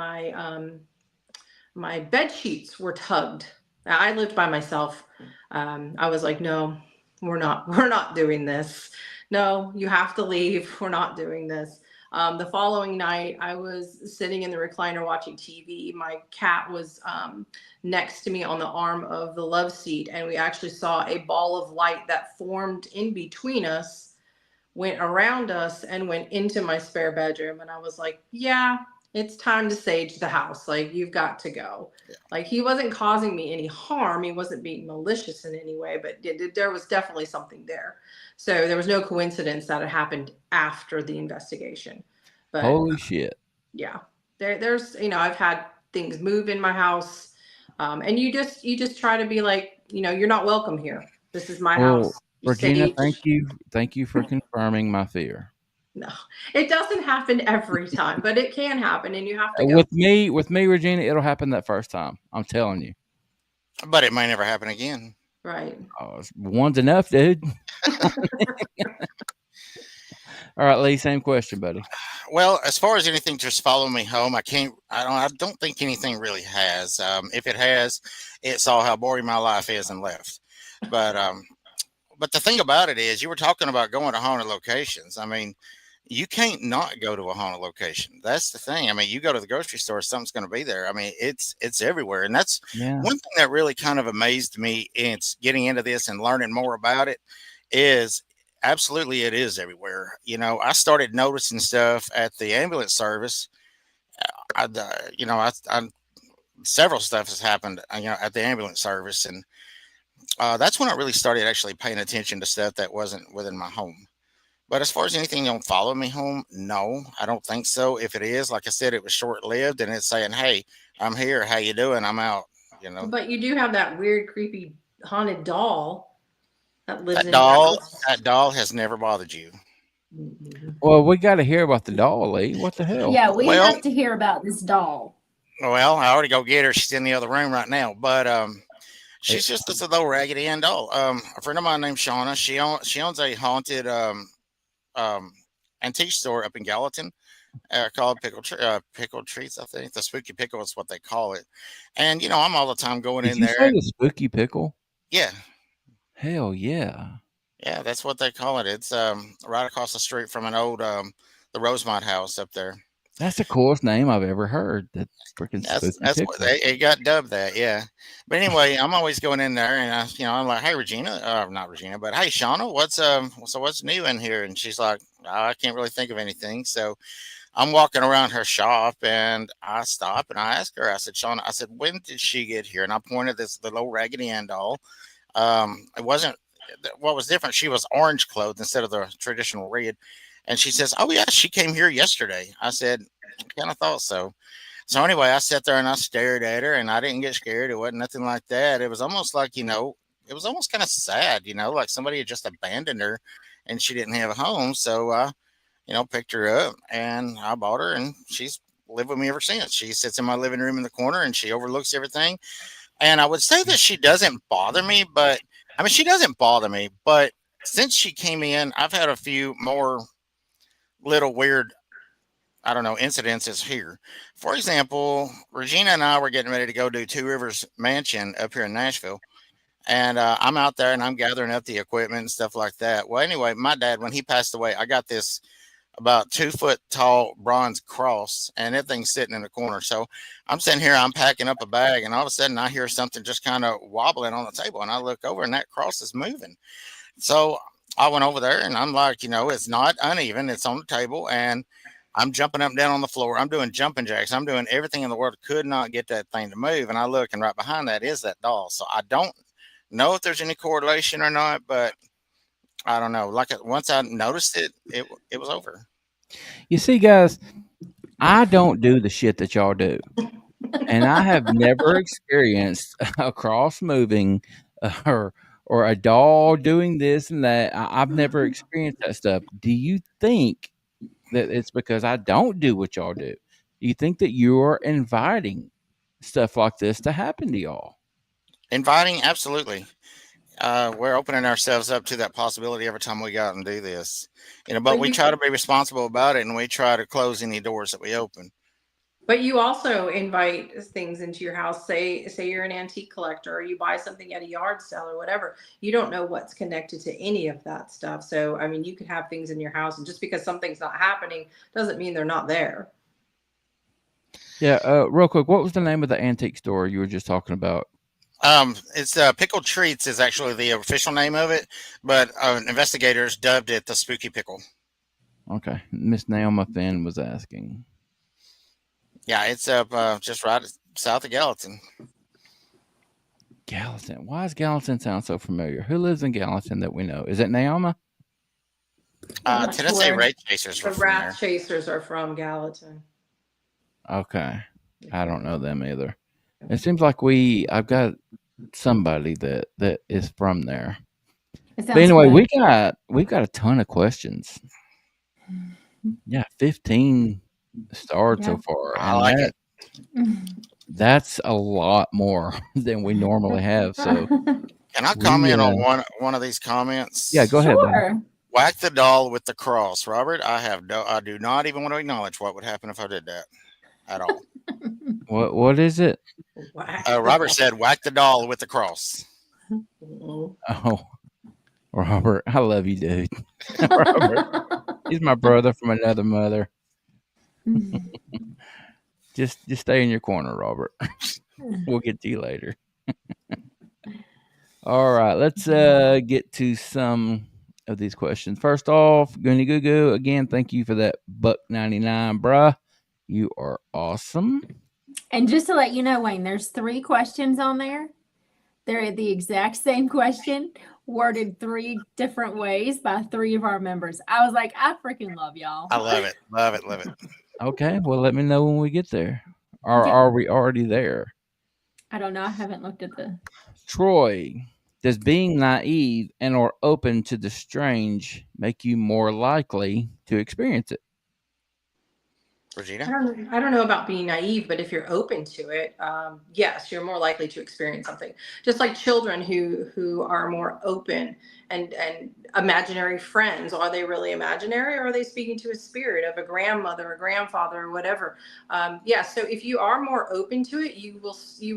my bed sheets were tugged. Now, I lived by myself. I was like, no, we're not doing this. No, you have to leave. We're not doing this. The following night, I was sitting in the recliner watching TV. My cat was next to me on the arm of the love seat, and we actually saw a ball of light that formed in between us, went around us, and went into my spare bedroom. And I was like, yeah, it's time to sage the house. Like, you've got to go. Yeah. Like, he wasn't causing me any harm. He wasn't being malicious in any way, but there was definitely something there. So there was no coincidence that it happened after the investigation. But holy shit. Yeah. There's, I've had things move in my house. And you just try to be like, you're not welcome here. This is my house. Regina, thank you for confirming my fear. No, it doesn't happen every time, but it can happen, and you have to go. With me, Regina, it'll happen that first time. I'm telling you. But it might never happen again. Right. Oh, one's enough, dude. All right, Lee, same question, buddy. Well, as far as anything just follow me home, I don't think anything really has. If it has, it saw how boring my life is and left. But but the thing about it is, you were talking about going to haunted locations. I mean, you can't not go to a haunted location. That's the thing. I mean, you go to the grocery store, something's going to be there. I mean, it's everywhere, and that's Yeah. one thing that really kind of amazed me. It's getting into this and learning more about it. Is absolutely it is everywhere. You know, I started noticing stuff at the ambulance service. You know, I several stuff has happened. You know, at the ambulance service, and that's when I really started actually paying attention to stuff that wasn't within my home. But as far as anything don't follow me home, no, I don't think so. If it is, like I said, it was short lived, and it's saying, "Hey, I'm here. How you doing? I'm out." You know, But you do have that weird, creepy, haunted doll that lives that in your doll, house. that doll has never bothered you. Well, we got to hear about the doll, Lee. What the hell? Yeah, we Well, have to hear about this doll. well, I already go get her. She's in the other room right now. But she's just this little Raggedy Ann doll. A friend of mine named Shauna. She owns a haunted um antique store up in Gallatin. Called Pickle Treats, I think. The Spooky Pickle is what they call it. And you know, I'm all the time going Did in you there. say the spooky pickle? Yeah, Hell yeah. yeah, that's what they call it. It's right across the street from an old the Rosemont house up there. That's the coolest name I've ever heard. That freaking spooky That's what pickle. it got dubbed that, yeah. But anyway, I'm always going in there, and you know, I'm like, "Hey, Regina, not Regina, but hey, Shauna, what's new in here?" And she's like, "I can't really think of anything." So I'm walking around her shop, and I stop and I ask her. I said, "Shauna," I said, "when did she get here?" And I pointed this little Raggedy Ann doll. It wasn't what was different. She was orange clothed instead of the traditional red. And she says, "Oh yeah, she came here yesterday." I said, "I kind of thought so." So anyway, I sat there and I stared at her, and I didn't get scared. It wasn't nothing like that. It was almost like, you know, it was almost kind of sad, you know, like somebody had just abandoned her and she didn't have a home. So I, you know, picked her up and I bought her, and she's lived with me ever since. She sits in my living room in the corner and she overlooks everything. And I would say that she doesn't bother me, but I mean, she doesn't bother me. But since she came in, I've had a few more little weird, I don't know, incidences here. For example, Regina and I were getting ready to go do Two Rivers Mansion up here in Nashville. And I'm out there and I'm gathering up the equipment and stuff like that. Well, anyway, my dad, when he passed away, I got this about 2 foot tall bronze cross, and that thing's sitting in the corner. So I'm sitting here, I'm packing up a bag, and all of a sudden I hear something just kind of wobbling on the table, and I look over, and that cross is moving. So I went over there, and I'm like, you know, it's not uneven, it's on the table, and I'm jumping up and down on the floor. I'm doing jumping jacks. I'm doing everything in the world. Could not get that thing to move. And I look, and right behind that is that doll. So I don't know if there's any correlation or not, but I don't know. Like once I noticed it, it was over. You see, guys, I don't do the shit that y'all do. And I have never experienced a cross moving or a doll doing this and that. I've never experienced that stuff. Do you think that it's because I don't do what y'all do? Do you think that you're inviting stuff like this to happen to y'all? Inviting, absolutely. We're opening ourselves up to that possibility every time we go out and do this. You know, but we try to be responsible about it, and we try to close any doors that we open. But you also invite things into your house. Say you're an antique collector, or you buy something at a yard sale or whatever. You don't know what's connected to any of that stuff. So, I mean, you could have things in your house, and just because something's not happening doesn't mean they're not there. Yeah, real quick, what was the name of the antique store you were just talking about? It's Pickle Treats is actually the official name of it, but investigators dubbed it the Spooky Pickle. Okay, Miss Naomi Finn was asking. Yeah, it's up just right south of Gallatin. Gallatin. Why does Gallatin sound so familiar? Who lives in Gallatin that we know? Is it Naomi? Tennessee Rat Chasers. The Rat Chasers are from Gallatin. Okay, I don't know them either. It seems like I've got somebody that is from there. But anyway, we've got a ton of questions. Yeah, 15 stars so far. I like it. That's a lot more than we normally have. So can I comment on one of these comments? Yeah, go ahead. Sure. Whack the doll with the cross, Robert. I do not even want to acknowledge what would happen if I did that at all. What is it? Robert said, "Whack the doll with the cross." Oh, Robert, I love you, dude. Robert, he's my brother from another mother. Just stay in your corner, Robert. We'll get to you later. All right, let's get to some of these questions. First off, Goony Goo Goo, again, thank you for that $1.99, bruh. You are awesome. And just to let you know, Wayne, there's 3 questions on there. They're the exact same question, worded 3 different ways by 3 of our members. I was like, I freaking love y'all. I love it. Love it. Love it. Okay, well, let me know when we get there. Or are we already there? I don't know. I haven't looked at the... Troy, does being naive and or open to the strange make you more likely to experience it? Regina? I don't know about being naive, but if you're open to it, yes, you're more likely to experience something. Just like children who are more open and imaginary friends. Are they really imaginary, or are they speaking to a spirit of a grandmother, a grandfather, or whatever? So if you are more open to it, you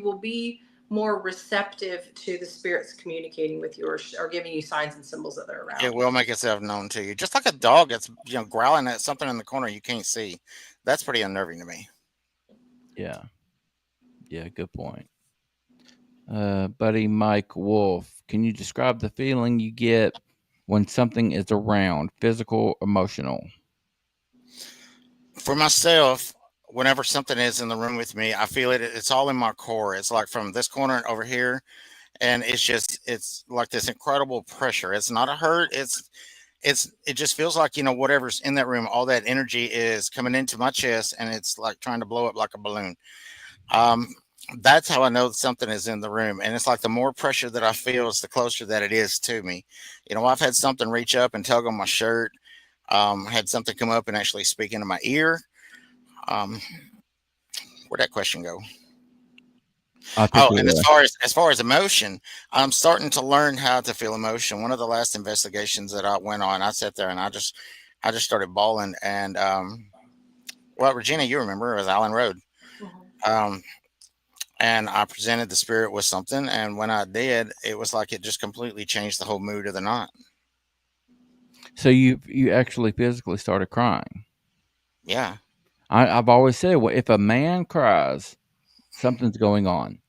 will be more receptive to the spirits communicating with you or giving you signs and symbols that they're around. It will make itself known to you, just like a dog that's growling at something in the corner you can't see. That's pretty unnerving to me. Yeah, good point. Buddy Mike Wolf, can you describe the feeling you get when something is around, physical, emotional? For myself, whenever something is in the room with me, I feel it. It's all in my core. It's like from this corner over here, and it's like this incredible pressure. It's not a hurt. It just feels like, whatever's in that room, all that energy is coming into my chest, and it's like trying to blow up like a balloon. That's how I know something is in the room. And it's like the more pressure that I feel is the closer that it is to me. I've had something reach up and tug on my shirt. Had something come up and actually speak into my ear. Where'd that question go? And as far as emotion, I'm starting to learn how to feel emotion. One of the last investigations that I went on, I sat there and I just started bawling. And Regina, you remember, it was Allen Road. And I presented the spirit with something, and when I did, it was like it just completely changed the whole mood of the night. So you actually physically started crying? Yeah. I've always said, well, if a man cries, something's going on.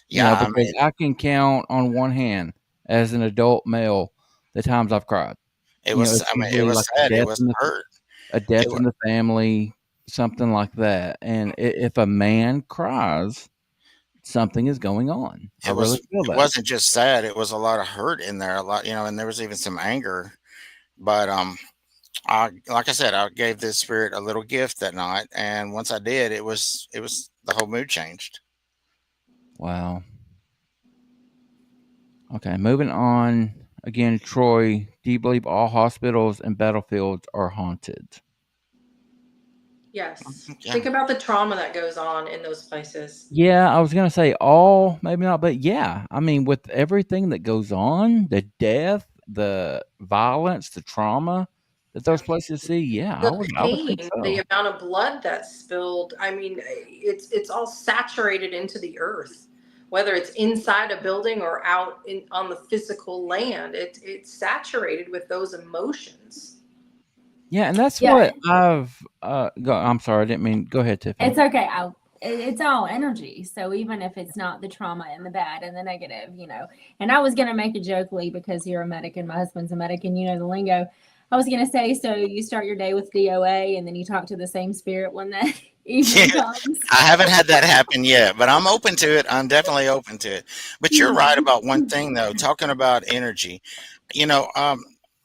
Yeah, because I can count on one hand as an adult male the times I've cried. It was like sad. It was hurt. A death in the family, something like that. And if a man cries, something is going on. It wasn't just sad. It was a lot of hurt in there. A lot, and there was even some anger. But like I said, I gave this spirit a little gift that night, and once I did, it was the whole mood changed. Wow. Okay, moving on. Again, Troy, do you believe all hospitals and battlefields are haunted? Yes. Yeah. Think about the trauma that goes on in those places. Yeah, I was going to say all, maybe not, but yeah. I mean, with everything that goes on, the death, the violence, the trauma that those places see, yeah. I would think so. The amount of blood that's spilled, I mean, it's all saturated into the earth. Whether it's inside a building or out on the physical land, it's saturated with those emotions. Yeah, and that's what I've I'm sorry, I didn't mean. Go ahead, Tiffany. It's okay. It's all energy. So even if it's not the trauma and the bad and the negative, And I was gonna make a joke, Lee, because you're a medic and my husband's a medic, and the lingo. I was gonna say, so you start your day with DOA and then you talk to the same spirit when that evening comes. I haven't had that happen yet, but I'm open to it. I'm definitely open to it. But you're right about one thing, though. Talking about energy,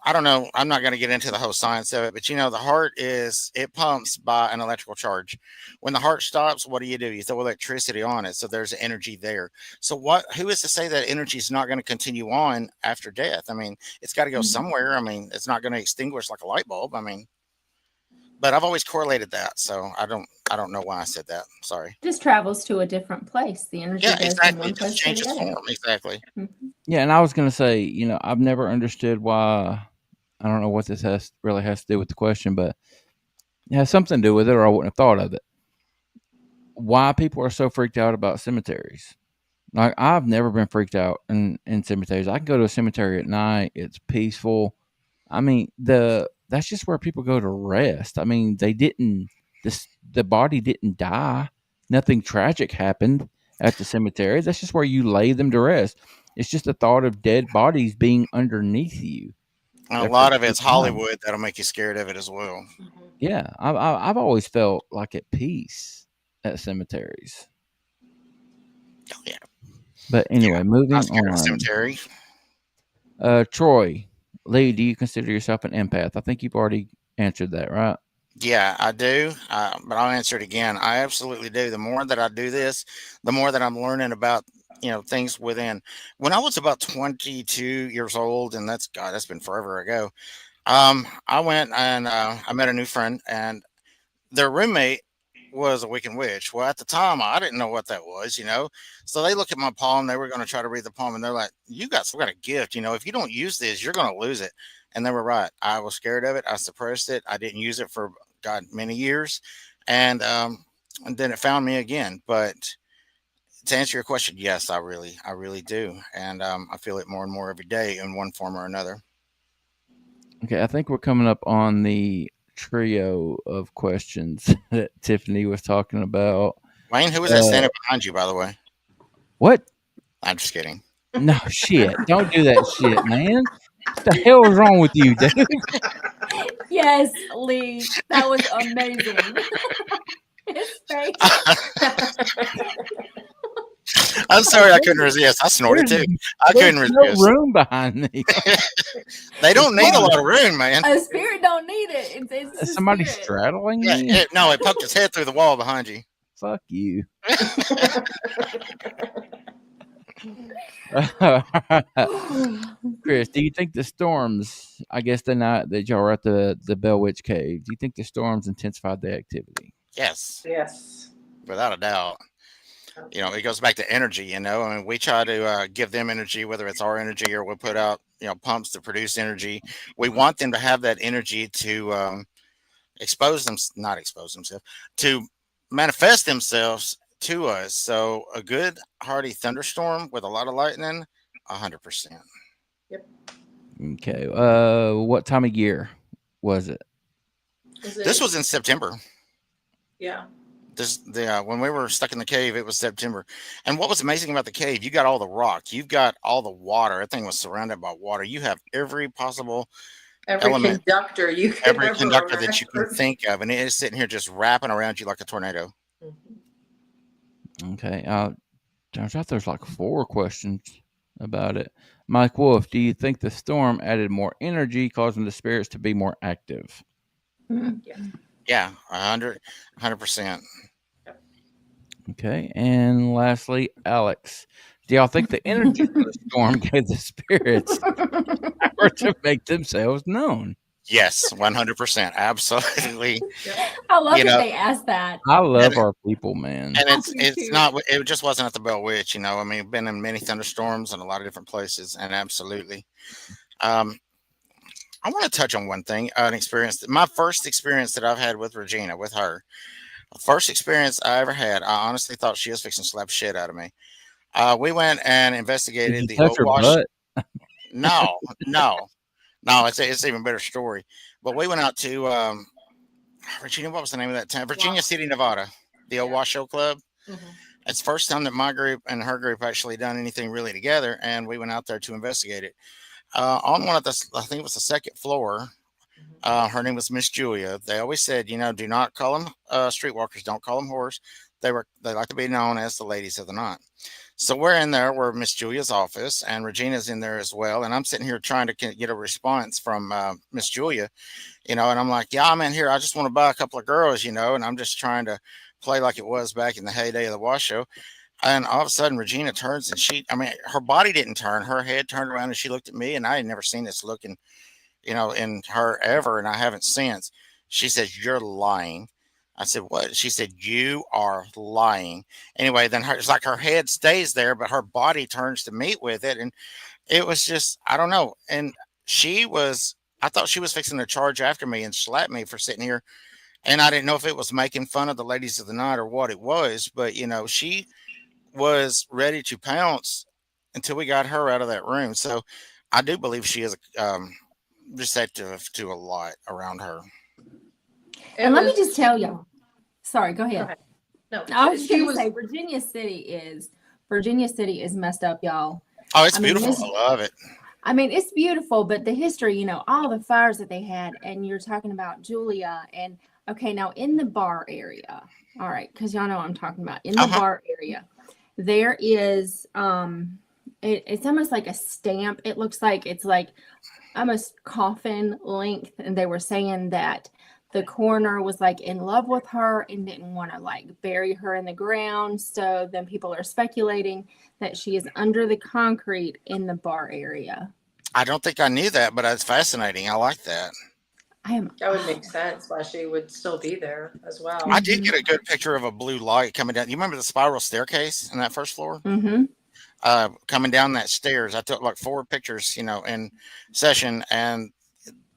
I don't know. I'm not going to get into the whole science of it, but the heart it pumps by an electrical charge. When the heart stops, what do? You throw electricity on it. So there's energy there. So who is to say that energy is not going to continue on after death? I mean, it's got to go somewhere. I mean, it's not going to extinguish like a light bulb. I mean, but I've always correlated that. So I don't know why I said that. Sorry. Just travels to a different place. The energy goes from one place to the other. Form. Exactly. Mm-hmm. Yeah. And I was going to say, I've never understood why I don't know what this really has to do with the question, but it has something to do with it, or I wouldn't have thought of it. Why people are so freaked out about cemeteries? Like, I've never been freaked out in cemeteries. I can go to a cemetery at night. It's peaceful. I mean, that's just where people go to rest. I mean, the body didn't die. Nothing tragic happened at the cemetery. That's just where you lay them to rest. It's just the thought of dead bodies being underneath you. And a That's lot what of it's freaks me out. Hollywood that'll make you scared of it as well. Yeah, I've always felt like at peace at cemeteries. Oh, yeah. But anyway, moving Not scared of a on. cemetery. Troy, Lee, do you consider yourself an empath? I think you've already answered that, right? Yeah, I do. But I'll answer it again. I absolutely do. The more that I do this, the more that I'm learning about, things within. When I was about 22 years old, and that's been forever ago. I went and I met a new friend, and their roommate was a wicked witch. Well, at the time, I didn't know what that was, So they look at my palm. They were going to try to read the palm, and they're like, "You got some kind of gift, If you don't use this, you're going to lose it." And they were right. I was scared of it. I suppressed it. I didn't use it for many years, and then it found me again. But to answer your question, yes, I really do, and I feel it more and more every day in one form or another. Okay, I think we're coming up on the trio of questions that Tiffany was talking about. Wayne, who was that standing behind you, by the way? What? I'm just kidding. No, shit. Don't do that shit, man. What the hell is wrong with you, dude? Yes, Lee. That was amazing. His face. I'm sorry, I couldn't resist. I snorted too. I couldn't resist. No room behind me. They don't need a lot of room, man. A spirit don't need it. It's Is somebody spirit. straddling Yeah, me? no, it poked its head through the wall behind you. Fuck you. Chris, do you think the storms, I guess the night that y'all were at the Bell Witch Cave, do you think the storms intensified the activity? Yes. Yes. Without a doubt. It goes back to energy, I mean, we try to give them energy, whether it's our energy or we put out, pumps to produce energy. We want them to have that energy to not expose themselves, to manifest themselves to us. So a good hearty thunderstorm with a lot of lightning, 100%. Yep. Okay. What time of year was it? This was in September. Yeah. When we were stuck in the cave, it was September. And what was amazing about the cave, you got all the rock, you've got all the water. Everything was surrounded by water. You have every possible element, conductor you could every conductor that you can think of, and it is sitting here just wrapping around you like a tornado. Okay. Turns out there's like 4 questions about it. Mike Wolf, do you think the storm added more energy, causing the spirits to be more active? Yeah, 100%. Okay. And lastly, Alex, do y'all think the energy from the storm gave the spirits power to make themselves known? Yes, 100%. Absolutely. I love that they asked that. I love our people, man. And it just wasn't at the Bell Witch, I mean, been in many thunderstorms in a lot of different places, and absolutely. I want to touch on one thing, an experience. My first experience that I've had with Regina, with her, the first experience I ever had, I honestly thought she was fixing to slap shit out of me. We went and investigated the old wash. No, it's an even better story. But we went out to Virginia. What was the name of that town? Virginia City, Nevada, the old Washoe Club. Mm-hmm. It's the first time that my group and her group actually done anything really together, and we went out there to investigate it. On one of the, I think it was the second floor. Her name was Miss Julia. They always said, do not call them streetwalkers. Don't call them whores. They like to be known as the ladies of the night. So we're in there. We're Miss Julia's office, and Regina's in there as well. And I'm sitting here trying to get a response from Miss Julia, and I'm like, yeah, I'm in here. I just want to buy a couple of girls, and I'm just trying to play like it was back in the heyday of the Washoe. And all of a sudden, Regina turns, and her body didn't turn. Her head turned around, and she looked at me, and I had never seen this look in her ever, and I haven't since. She says, "You're lying." I said, "What?" She said, "You are lying." Anyway, then it's like her head stays there, but her body turns to meet with it, and it was just, I don't know. And she was I thought she was fixing to charge after me and slap me for sitting here. And I didn't know if it was making fun of the ladies of the night or what it was, but she was ready to pounce until we got her out of that room. So I do believe she is receptive to a lot around her. And let me just tell y'all. Sorry, go ahead. Go ahead. No, I was going to say Virginia City is messed up, y'all. Oh, it's beautiful. I love it. I mean, it's beautiful, but the history, all the fires that they had, and you're talking about Julia, and okay, now in the bar area, all right, because y'all know what I'm talking about. In the bar area, there is, it's almost like a stamp. It looks like it's like almost coffin length, and they were saying that the coroner was like in love with her and didn't want to like bury her in the ground. So then people are speculating that she is under the concrete in the bar area. I don't think I knew that, but that's fascinating. I like that. That would make sense why she would still be there as well. I did get a good picture of a blue light coming down. You remember the spiral staircase in that first floor? Mm-hmm. Coming down that stairs. I took like 4 pictures, in session, and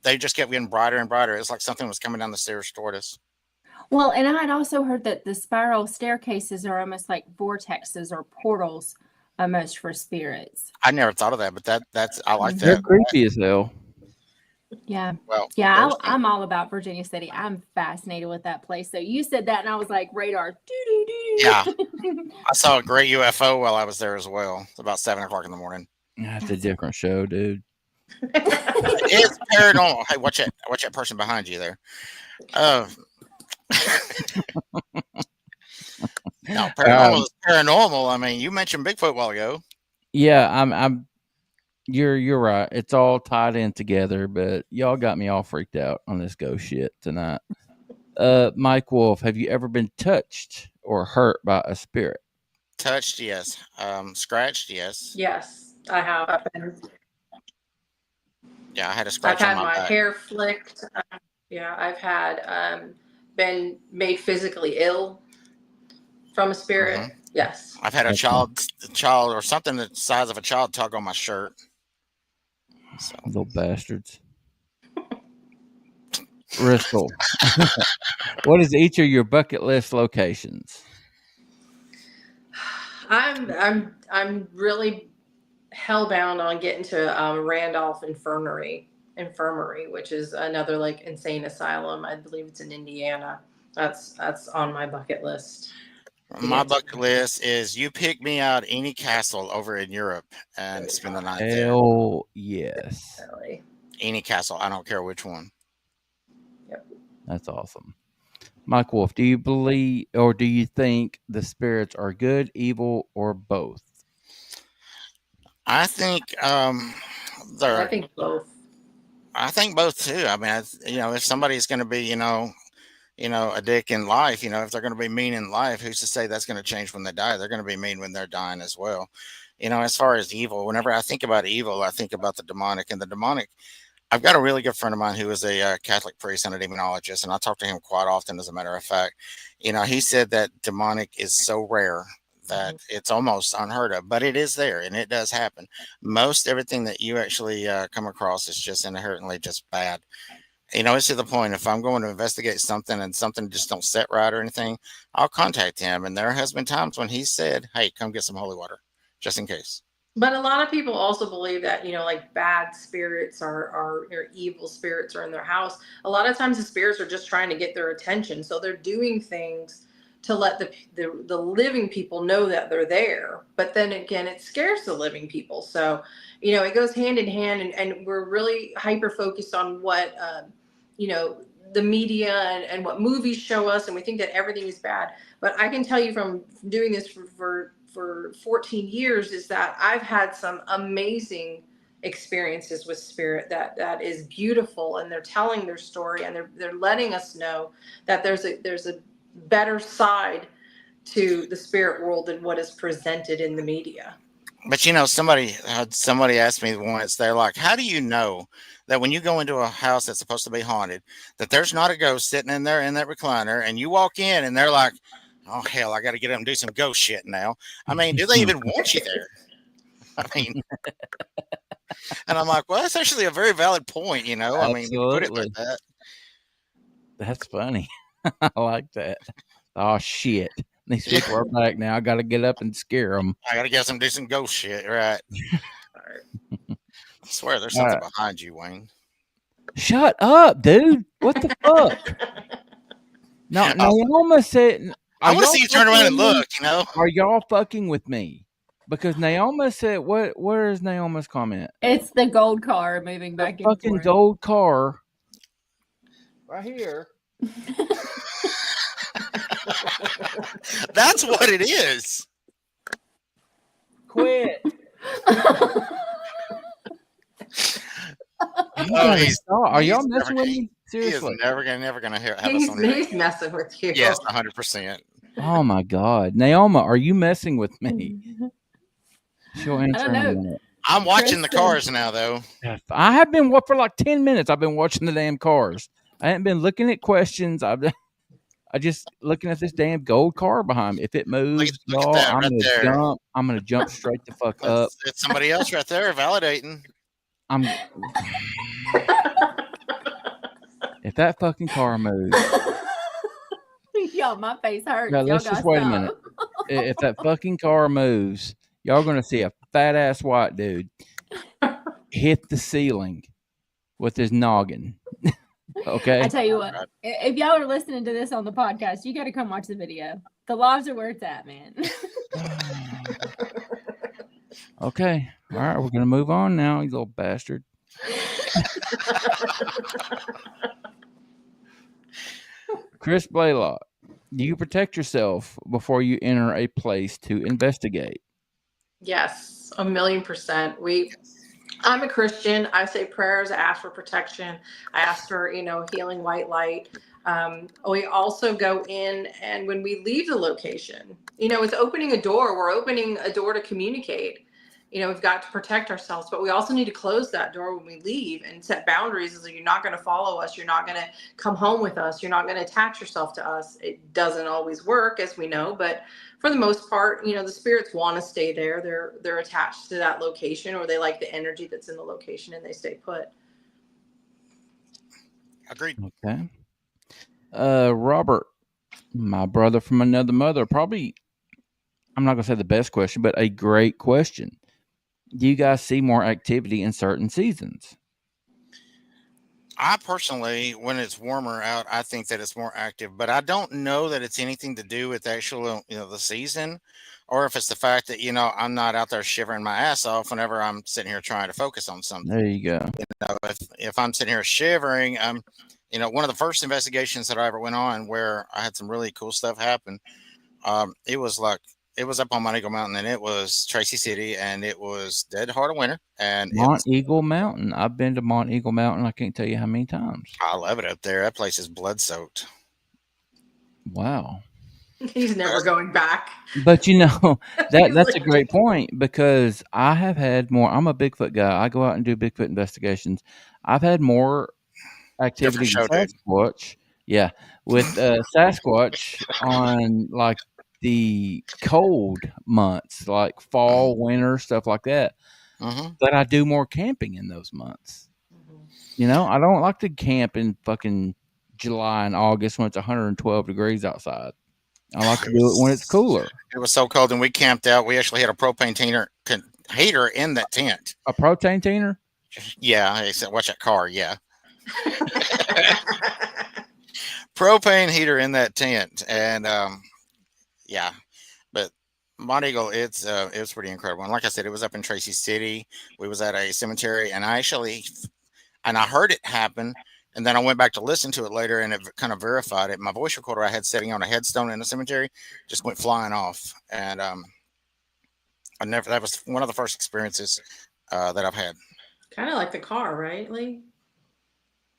they just kept getting brighter and brighter. It's like something was coming down the stairs toward us. Well, and I had also heard that the spiral staircases are almost like vortexes or portals almost for spirits. I never thought of that, but that's I like that. They're creepy as hell. Yeah. Well, yeah, I'm all about Virginia City. I'm fascinated with that place. So you said that, and I was like, radar. Yeah. I saw a great UFO while I was there as well. It's about 7:00 in the morning. That's a different show, dude. It's paranormal. Hey, watch that person behind you there. No, paranormal is paranormal. I mean, you mentioned Bigfoot a while ago. Yeah, you're right. It's all tied in together, but y'all got me all freaked out on this ghost shit tonight. Mike Wolf, have you ever been touched or hurt by a spirit? Touched, yes. Scratched, yes. Yes, I have. Yeah, I had a scratch I've had on my back. hair flicked. I've had been made physically ill from a spirit. Mm-hmm. Yes. I've had a child or something the size of a child tug on my shirt. So. Little bastards. Bristol. What is each of your bucket list locations? I'm really hellbound on getting to Randolph Infirmary, which is another like insane asylum. I believe it's in Indiana. That's on my bucket list. My bucket list is you pick me out any castle over in Europe and spend the night there. Hell yes. Really? Any castle. I don't care which one. Yep. That's awesome. Mike Wolf, do you believe or do you think the spirits are good, evil, or both? I think I think both. I think both too. I mean, if somebody's going to be, a dick in life, if they're going to be mean in life, who's to say that's going to change when they die? They're going to be mean when they're dying as well. As far as evil, whenever I think about evil, I think about the demonic. And the demonic, I've got a really good friend of mine who is a Catholic priest and a demonologist, and I talk to him quite often, as a matter of fact. He said that demonic is so rare that it's almost unheard of, but it is there and it does happen. Most everything that you actually come across is just inherently just bad. It's to the point, if I'm going to investigate something and something just don't set right or anything, I'll contact him. And there has been times when he said, hey, come get some holy water, just in case. But a lot of people also believe that, like bad spirits or evil spirits are in their house. A lot of times the spirits are just trying to get their attention. So they're doing things to let the living people know that they're there. But then again, it scares the living people. So, it goes hand in hand, and we're really hyper focused on what, the media and what movies show us. And we think that everything is bad. But I can tell you from doing this for 14 years is that I've had some amazing experiences with spirit that is beautiful, and they're telling their story, and they're letting us know that there's a better side to the spirit world than what is presented in the media. But somebody asked me once, they're like, how do you know that when you go into a house that's supposed to be haunted, that there's not a ghost sitting in there in that recliner, and you walk in and they're like, oh hell, I got to get up and do some ghost shit now. I mean, do they even want you there? I mean, And I'm like, well, that's actually a very valid point, you know. I mean, when you put it like Absolutely. that. That's funny. I like that. Oh shit! These people are back now. I got to get up and scare them. I got to get some decent ghost shit, right? I swear there's something behind you, Wayne. Shut up, dude! What the fuck? No, Naoma said. I want to see you turn around and look. You know, are y'all fucking with me? Because Naoma said, Where is Naoma's comment? It's the gold car moving back and forth. Fucking gold car. Right here. That's what it is. Quit. Are y'all messing with me? Seriously, he is never gonna hear. He's messing with you. Yes, 100%. Oh my God, Naoma, are you messing with me? She'll answer. I don't know. I'm watching the cars now, though. I have been for like 10 minutes. I've been watching the damn cars. I haven't been looking at questions. I just looking at this damn gold car behind me. If it moves, y'all, I'm gonna jump. I'm gonna jump straight the fuck up. It's somebody else right there validating. If that fucking car moves. Yo, my face hurts. Now, let's just wait a minute. If that fucking car moves, y'all gonna see a fat ass white dude hit the ceiling with his noggin. Okay. I tell you what, if y'all are listening to this on the podcast, you got to come watch the video. The lives are where it's at, man. Okay. All right. We're going to move on now, you little bastard. Chris Blaylock, do you protect yourself before you enter a place to investigate? Yes, 1,000,000%. I'm a Christian. I say prayers. I ask for protection. I ask for, healing white light. We also go in, and when we leave the location, it's opening a door. We're opening a door to communicate. We've got to protect ourselves, but we also need to close that door when we leave and set boundaries. Is like, you're not going to follow us. You're not going to come home with us. You're not going to attach yourself to us. It doesn't always work, as we know, but for the most part, the spirits want to stay there. They're attached to that location, or they like the energy that's in the location, and they stay put. Agreed. Okay. Robert, my brother from another mother, probably, I'm not going to say the best question, but a great question. Do you guys see more activity in certain seasons? I personally, when it's warmer out, I think that it's more active, but I don't know that it's anything to do with actual, the season, or if it's the fact that, I'm not out there shivering my ass off whenever I'm sitting here trying to focus on something. There you go. If I'm sitting here shivering, one of the first investigations that I ever went on where I had some really cool stuff happen. It was up on Mont Eagle Mountain, and it was Tracy City, and it was dead hard of winter. And Eagle Mountain. I've been to Mont Eagle Mountain. I can't tell you how many times. I love it up there. That place is blood soaked. Wow. He's never going back. But that's a great point, because I have had more. I'm a Bigfoot guy. I go out and do Bigfoot investigations. I've had more activity with Sasquatch. Yeah, with Sasquatch on like the cold months, like fall, winter, stuff like that. But I do more camping in those months. I don't like to camp in fucking July and August when it's 112 degrees outside. I like to do it when it's cooler. It was so cold, and we camped out. We actually had a propane heater in that tent. A propane teener? Yeah, I said, watch that car. Yeah. Propane heater in that tent, and yeah, but Mont Eagle, it was pretty incredible. And like I said, it was up in Tracy City. We was at a cemetery, and I heard it happen, and then I went back to listen to it later, and it kind of verified it. My voice recorder I had sitting on a headstone in the cemetery just went flying off, and that was one of the first experiences that I've had. Kind of like the car, right, Lee?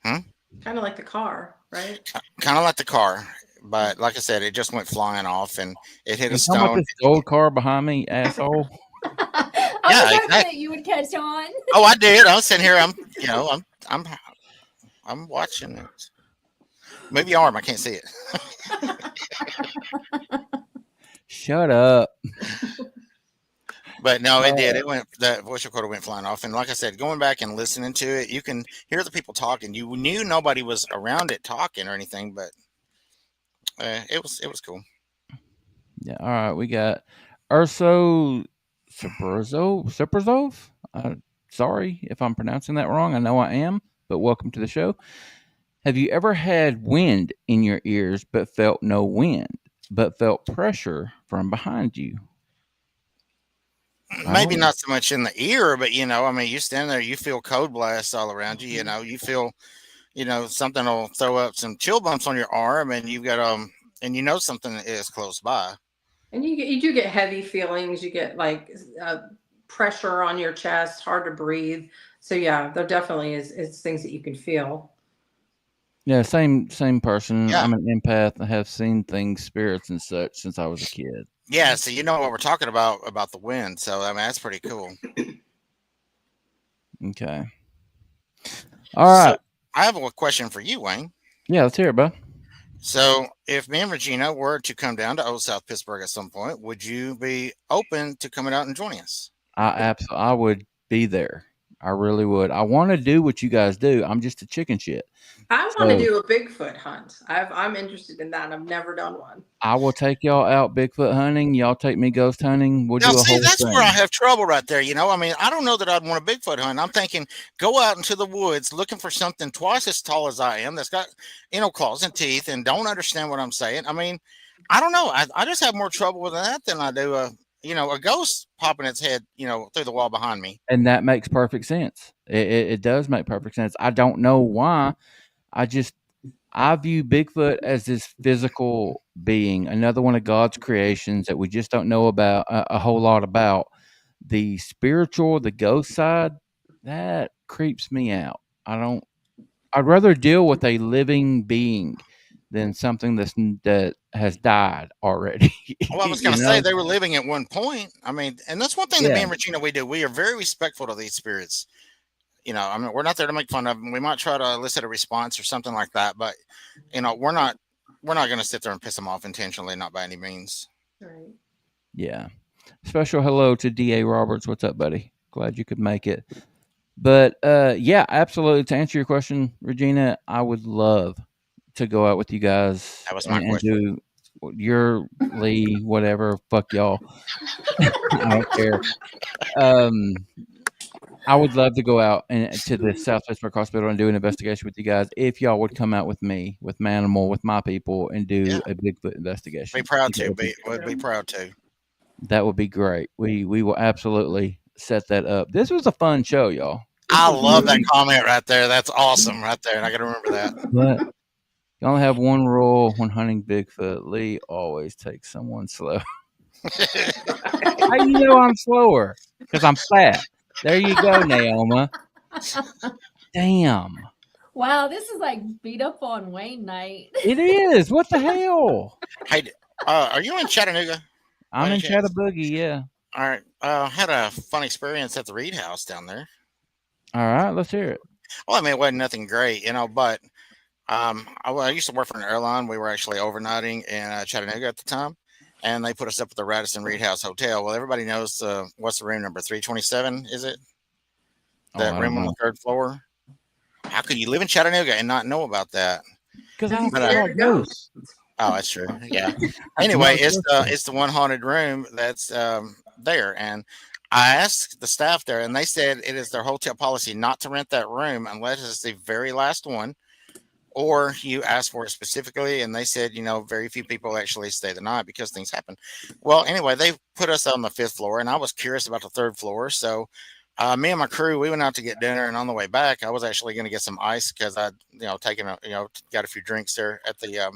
Kind of like the car, right? Kind of like the car. But like I said, it just went flying off, and it hit a stone. About this gold car behind me, asshole. I was hoping that you would catch on. Oh, I did. I was sitting here. I'm watching it. Move your arm. I can't see it. Shut up. But no, it did. It went. That voice recorder went flying off, and like I said, going back and listening to it, you can hear the people talking. You knew nobody was around it talking or anything, but it was cool. Yeah. All right. We got Urso Superzov. Sorry if I'm pronouncing that wrong. I know I am, but welcome to the show. Have you ever had wind in your ears but felt no wind, but felt pressure from behind you? Maybe not so much in the ear, but I mean, you stand there, you feel cold blasts all around you. You feel, something will throw up some chill bumps on your arm, and you've got and something is close by. And you do get heavy feelings. You get like pressure on your chest, hard to breathe. So yeah, there definitely is things that you can feel. Yeah, same person. Yeah. I'm an empath. I have seen things, spirits and such since I was a kid. Yeah, so you know what we're talking about the wind. So I mean, that's pretty cool. Okay. All right. So I have a question for you, Wayne. Yeah, let's hear it, bud. So if me and Regina were to come down to Old South Pittsburgh at some point, would you be open to coming out and joining us? I would be there. I really would. I want to do what you guys do. I'm just a chicken shit. I want to do a Bigfoot hunt. I'm interested in that. I've never done one. I will take y'all out Bigfoot hunting. Y'all take me ghost hunting. We'll do a whole that's thing. where I have trouble right there. I mean, I don't know that I'd want a Bigfoot hunt. I'm thinking go out into the woods looking for something twice as tall as I am that's got, claws and teeth and don't understand what I'm saying. I mean, I don't know. I just have more trouble with that than I do a ghost popping its head, through the wall behind me. And that makes perfect sense. It does make perfect sense. I don't know why. I view Bigfoot as this physical being, another one of God's creations that we just don't know about a whole lot about. The spiritual, the ghost side, that creeps me out. I'd rather deal with a living being than something that has died already. Well, I was going to say they were living at one point. I mean, and that's one thing that me and Regina, we do. We are very respectful to these spirits. I mean, we're not there to make fun of them. We might try to elicit a response or something like that, but we're not going to sit there and piss them off intentionally, not by any means. Right. Yeah. Special hello to D.A. Roberts. What's up, buddy? Glad you could make it. But yeah, absolutely. To answer your question, Regina, I would love to go out with you guys. That was my question. Do your Lee, whatever. Fuck y'all. I don't care. I would love to go out to the South Pittsburgh Hospital and do an investigation with you guys. If y'all would come out with me, with Manimal, with my people, and do a Bigfoot investigation. Be proud to. Would be proud to. That would be great. We will absolutely set that up. This was a fun show, y'all. I love that comment right there. That's awesome right there. And I got to remember that. But you only have one rule when hunting Bigfoot. Lee always takes someone slow. How do you know I'm slower? Because I'm fat. There you go, Naoma. Damn. Wow, this is like beat up on Wayne night. It is. What the hell? Hey, are you in Chattanooga? I'm in Chattanooga, yeah. All right. Had a fun experience at the Reed House down there. All right, let's hear it. Well, I mean, it wasn't nothing great, but I used to work for an airline. We were actually overnighting in Chattanooga at the time, and they put us up at the Radisson Reed House Hotel. Well, everybody knows what's the room number, 327, is it? That room on the third floor? How could you live in Chattanooga and not know about that? Because I'm scared of ghosts. Oh, that's true. Yeah. Anyway, it's the one haunted room that's there, and I asked the staff there, and they said it is their hotel policy not to rent that room unless it's the very last one, or you ask for it specifically. And they said, very few people actually stay the night because things happen. Well, anyway, they put us on the 5th floor, and I was curious about the 3rd floor. So me and my crew, we went out to get dinner, and on the way back, I was actually going to get some ice because I'd, got a few drinks there at the,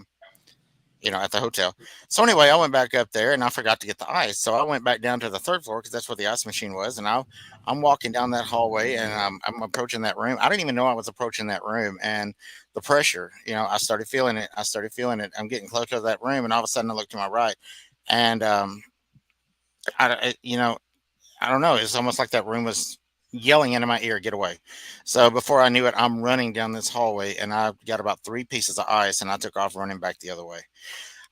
at the hotel. So anyway, I went back up there and I forgot to get the ice. So I went back down to the 3rd floor because that's where the ice machine was. And I'm walking down that hallway and I'm approaching that room. I didn't even know I was approaching that room. And the pressure, I started feeling it. I'm getting closer to that room. And all of a sudden I look to my right. And, I don't know. It's almost like that room was yelling into my ear, get away. So before I knew it, I'm running down this hallway and I got about 3 pieces of ice and I took off running back the other way.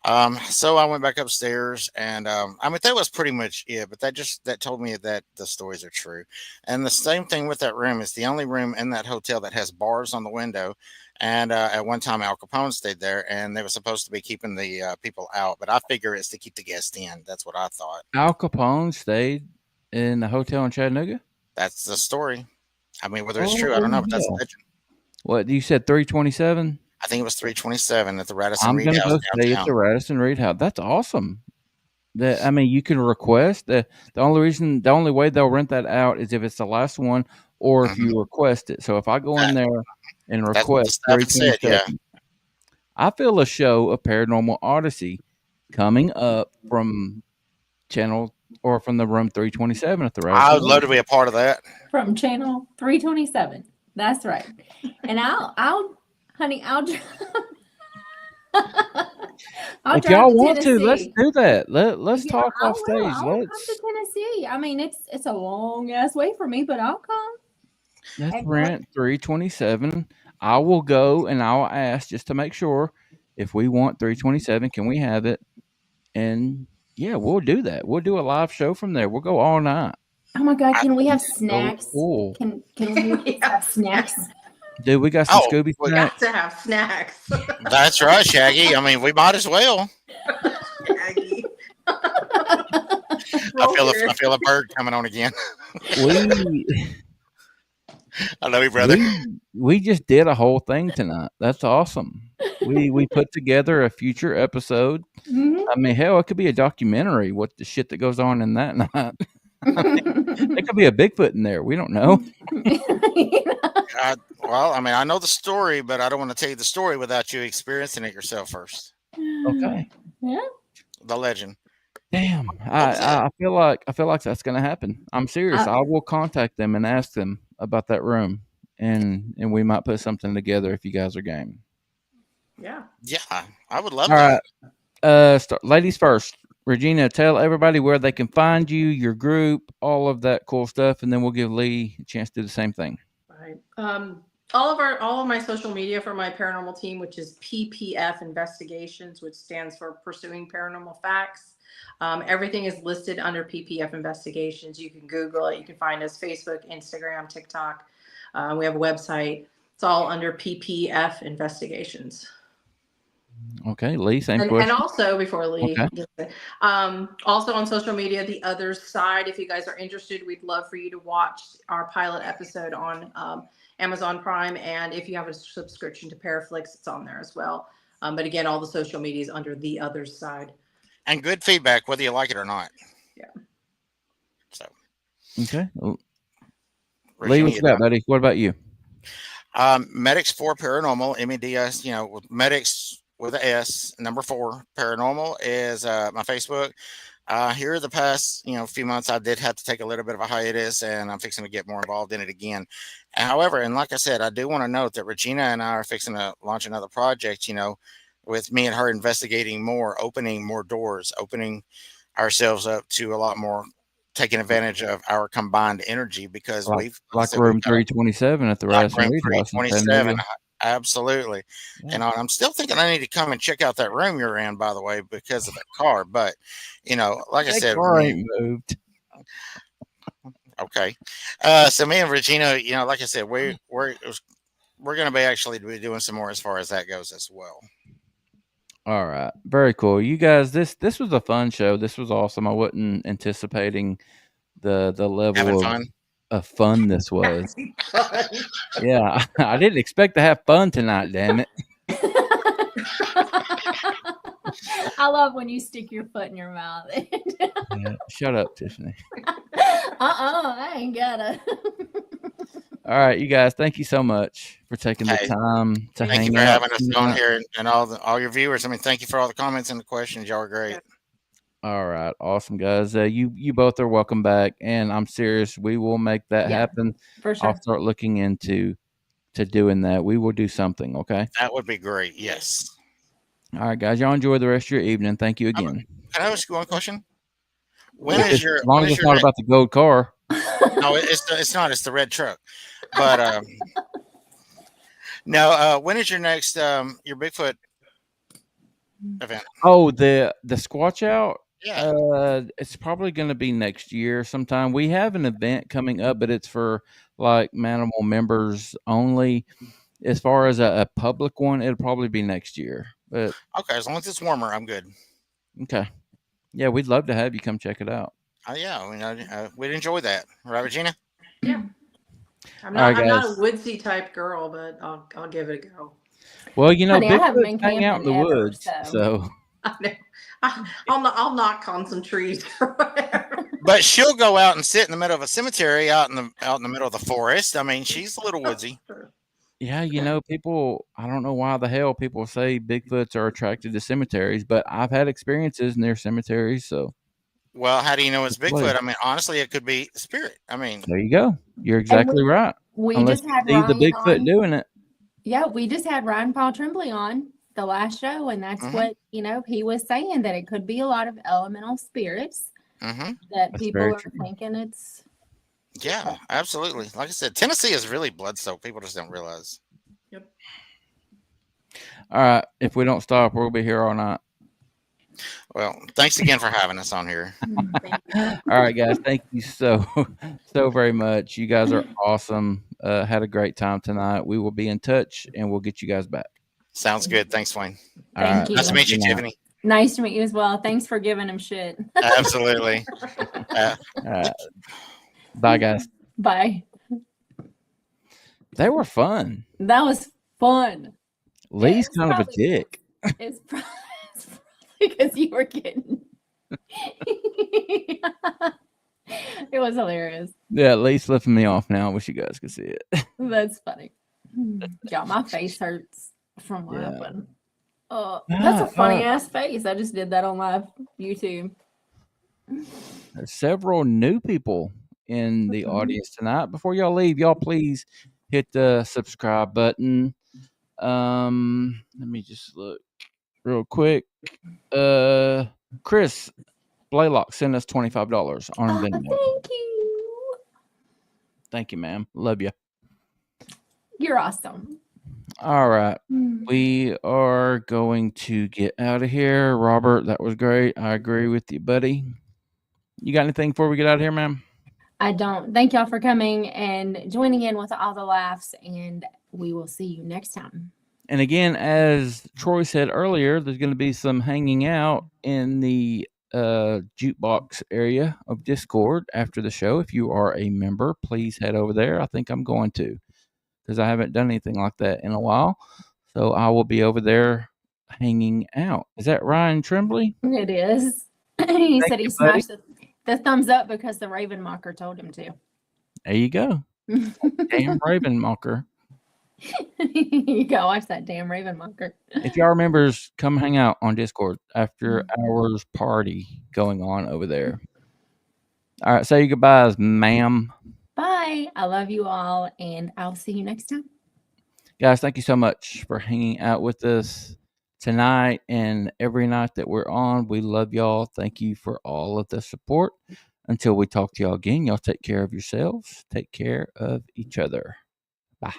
So I went back upstairs, and I mean that was pretty much it. But that told me that the stories are true. And the same thing with that room. It's the only room in that hotel that has bars on the window. And at one time, Al Capone stayed there, and they were supposed to be keeping the people out. But I figure it's to keep the guests in. That's what I thought. Al Capone stayed in the hotel in Chattanooga. That's the story. I mean, whether it's true, I don't know, but that's the legend. What you said? 327. I think it was 327 at the Radisson I'm Reed gonna House go stay at downtown. the Radisson Reed House. That's awesome. I mean, you can request. The only way they'll rent that out is if it's the last one, or if you request it. So if I go in there and That's what the request staff had said. Yeah. 327, I feel a show of Paranormal Odyssey coming up from channel or from the room 327 at the Radisson. I would love to be a part of that. From channel 327. That's right. And honey, I'll if y'all want to, let's do that. Let's talk off stage. I'll come to Tennessee. I mean, it's a long ass way for me, but I'll come. Let's rent 327. I will go and I'll ask just to make sure if we want 327, can we have it? And yeah, we'll do that. We'll do a live show from there. We'll go all night. Oh my God, can we have snacks? So cool. Can we have snacks? Dude, we got some Scooby We snacks. got to have snacks. That's right, Shaggy. I mean, we might as well. Shaggy. I feel a bird coming on again. I love you, brother. We just did a whole thing tonight. That's awesome. We put together a future episode. Mm-hmm. I mean, hell, it could be a documentary. What the shit that goes on in that night? I mean, there could be a Bigfoot in there. We don't know. Well, I mean, I know the story, but I don't want to tell you the story without you experiencing it yourself first. Okay. Yeah. The legend. Damn. I feel like that's gonna happen. I'm serious. I will contact them and ask them about that room, and we might put something together if you guys are game. Yeah. Yeah, I would love All that. right. Ladies first. Regina, tell everybody where they can find you, your group, all of that cool stuff, and then we'll give Lee a chance to do the same thing. Right. All of my social media for my paranormal team, which is PPF Investigations, which stands for Pursuing Paranormal Facts. Everything is listed under PPF Investigations. You can Google it. You can find us Facebook, Instagram, TikTok. We have a website. It's all under PPF Investigations. Okay, Lee, same question. And also, before Lee, okay. Also on social media, The Other Side, if you guys are interested, we'd love for you to watch our pilot episode on Amazon Prime. And if you have a subscription to Paraflix, it's on there as well. But again, all the social media is under The Other Side. And good feedback, whether you like it or not. Yeah. So. Okay. Lee, what you got, buddy? What about you? Medics 4 Paranormal, MEDS, with Medics with a S, number 4 Paranormal is my Facebook. Here the past few months, I did have to take a little bit of a hiatus, and I'm fixing to get more involved in it again. However, and like I said, I do want to note that Regina and I are fixing to launch another project, with me and her investigating more, opening more doors, opening ourselves up to a lot more, taking advantage of our combined energy, because room 327 at the Radisson Reed House. 327, absolutely. Yeah. And I'm still thinking I need to come and check out that room you're in, by the way, because of that car. But like I said, car ain't moved. Okay. So me and Regina, like I said, we're going to be actually doing some more as far as that goes as well. All right. Very cool. You guys, this was a fun show. This was awesome. I wasn't anticipating the level of fun this was. Yeah. I didn't expect to have fun tonight, damn it. I love when you stick your foot in your mouth. Yeah, shut up, Tiffany. I ain't gotta. All right, you guys, thank you so much for taking the time to hang out. Thank you for having us on here, and all your viewers. I mean, thank you for all the comments and the questions. Y'all are great. All right, awesome, guys. You both are welcome back, and I'm serious. We will make that happen. For sure. I'll start looking into doing that. We will do something, okay? That would be great, yes. All right, guys, y'all enjoy the rest of your evening. Thank you again. Can I ask you one question? As long as it's not about the gold car. No, it's not. It's the red truck. But no, when is your next your Bigfoot event? Oh, the Squatch out. Yeah. It's probably going to be next year sometime. We have an event coming up, but it's for like Manimal members only. As far as a public one, it'll probably be next year. But Okay, as long as it's warmer, I'm good. okay, yeah, we'd love to have you come check it out. Yeah, I mean, we'd enjoy that, right, Regina? Yeah. I'm All right, not guys. a woodsy type girl, but I'll give it a go. Well, you know, Honey, I haven't Bigfoot been hang out in camping the ever, woods, so. so I know. I'll knock on some trees or whatever. But she'll go out and sit in the middle of a cemetery out in the middle of the forest. I mean, she's a little woodsy. yeah, you know, people. I don't know why the hell people say Bigfoots are attracted to cemeteries, but I've had experiences near cemeteries, so. Well, how do you know it's Play. Bigfoot? I mean, honestly, it could be spirit. I mean, There you go. You're exactly right. We Unless just you had see the Ryan Bigfoot on. doing it. Yeah, we just had Ryan Paul Tremblay on the last show, and that's what, you know, he was saying, that it could be a lot of elemental spirits that That's people very are true. thinking it's. Yeah, absolutely. Like I said, Tennessee is really blood-soaked. People just don't realize. Yep. All right. If we don't stop, we'll be here all night. Well, thanks again for having us on here. All right, guys. Thank you so very much. You guys are awesome. Had a great time tonight. We will be in touch, and we'll get you guys back. Sounds good. Thanks, Wayne. Thank you. Nice to meet you, Tiffany. Nice to meet you as well. Thanks for giving him shit. Absolutely. Bye, guys. Bye. They were fun. That was fun. Lee's kind of a dick. It's probably because you were getting. It was hilarious. Yeah, at least lifting me off now. I wish you guys could see it. That's funny. God, my face hurts from laughing. That's a funny ass face. I just did that on live YouTube. There's several new people in the audience tonight. Before y'all leave, y'all please hit the subscribe button. Let me just look real quick. Chris Blaylock sent us $25 on Venmo. Thank you. Thank you, ma'am. Love you. You're awesome. All right. We are going to get out of here. Robert, that was great. I agree with you, buddy. You got anything before we get out of here, ma'am? I don't. Thank y'all for coming and joining in with all the laughs, and we will see you next time. And again, as Troy said earlier, there's going to be some hanging out in the jukebox area of Discord after the show. If you are a member, please head over there. I think I'm going to, because I haven't done anything like that in a while. So I will be over there hanging out. Is that Ryan Tremblay? It is. He said he smashed the thumbs up because the Raven Mocker told him to. There you go. Damn Raven Mocker. You go watch that damn Raven Mocker. If y'all members, come hang out on Discord after hours party going on over there. All right, say your goodbyes, ma'am. Bye. I love you all, and I'll see you next time. Guys, thank you so much for hanging out with us tonight and every night that we're on. We love y'all. Thank you for all of the support. Until we talk to y'all again, y'all take care of yourselves. Take care of each other. Bye.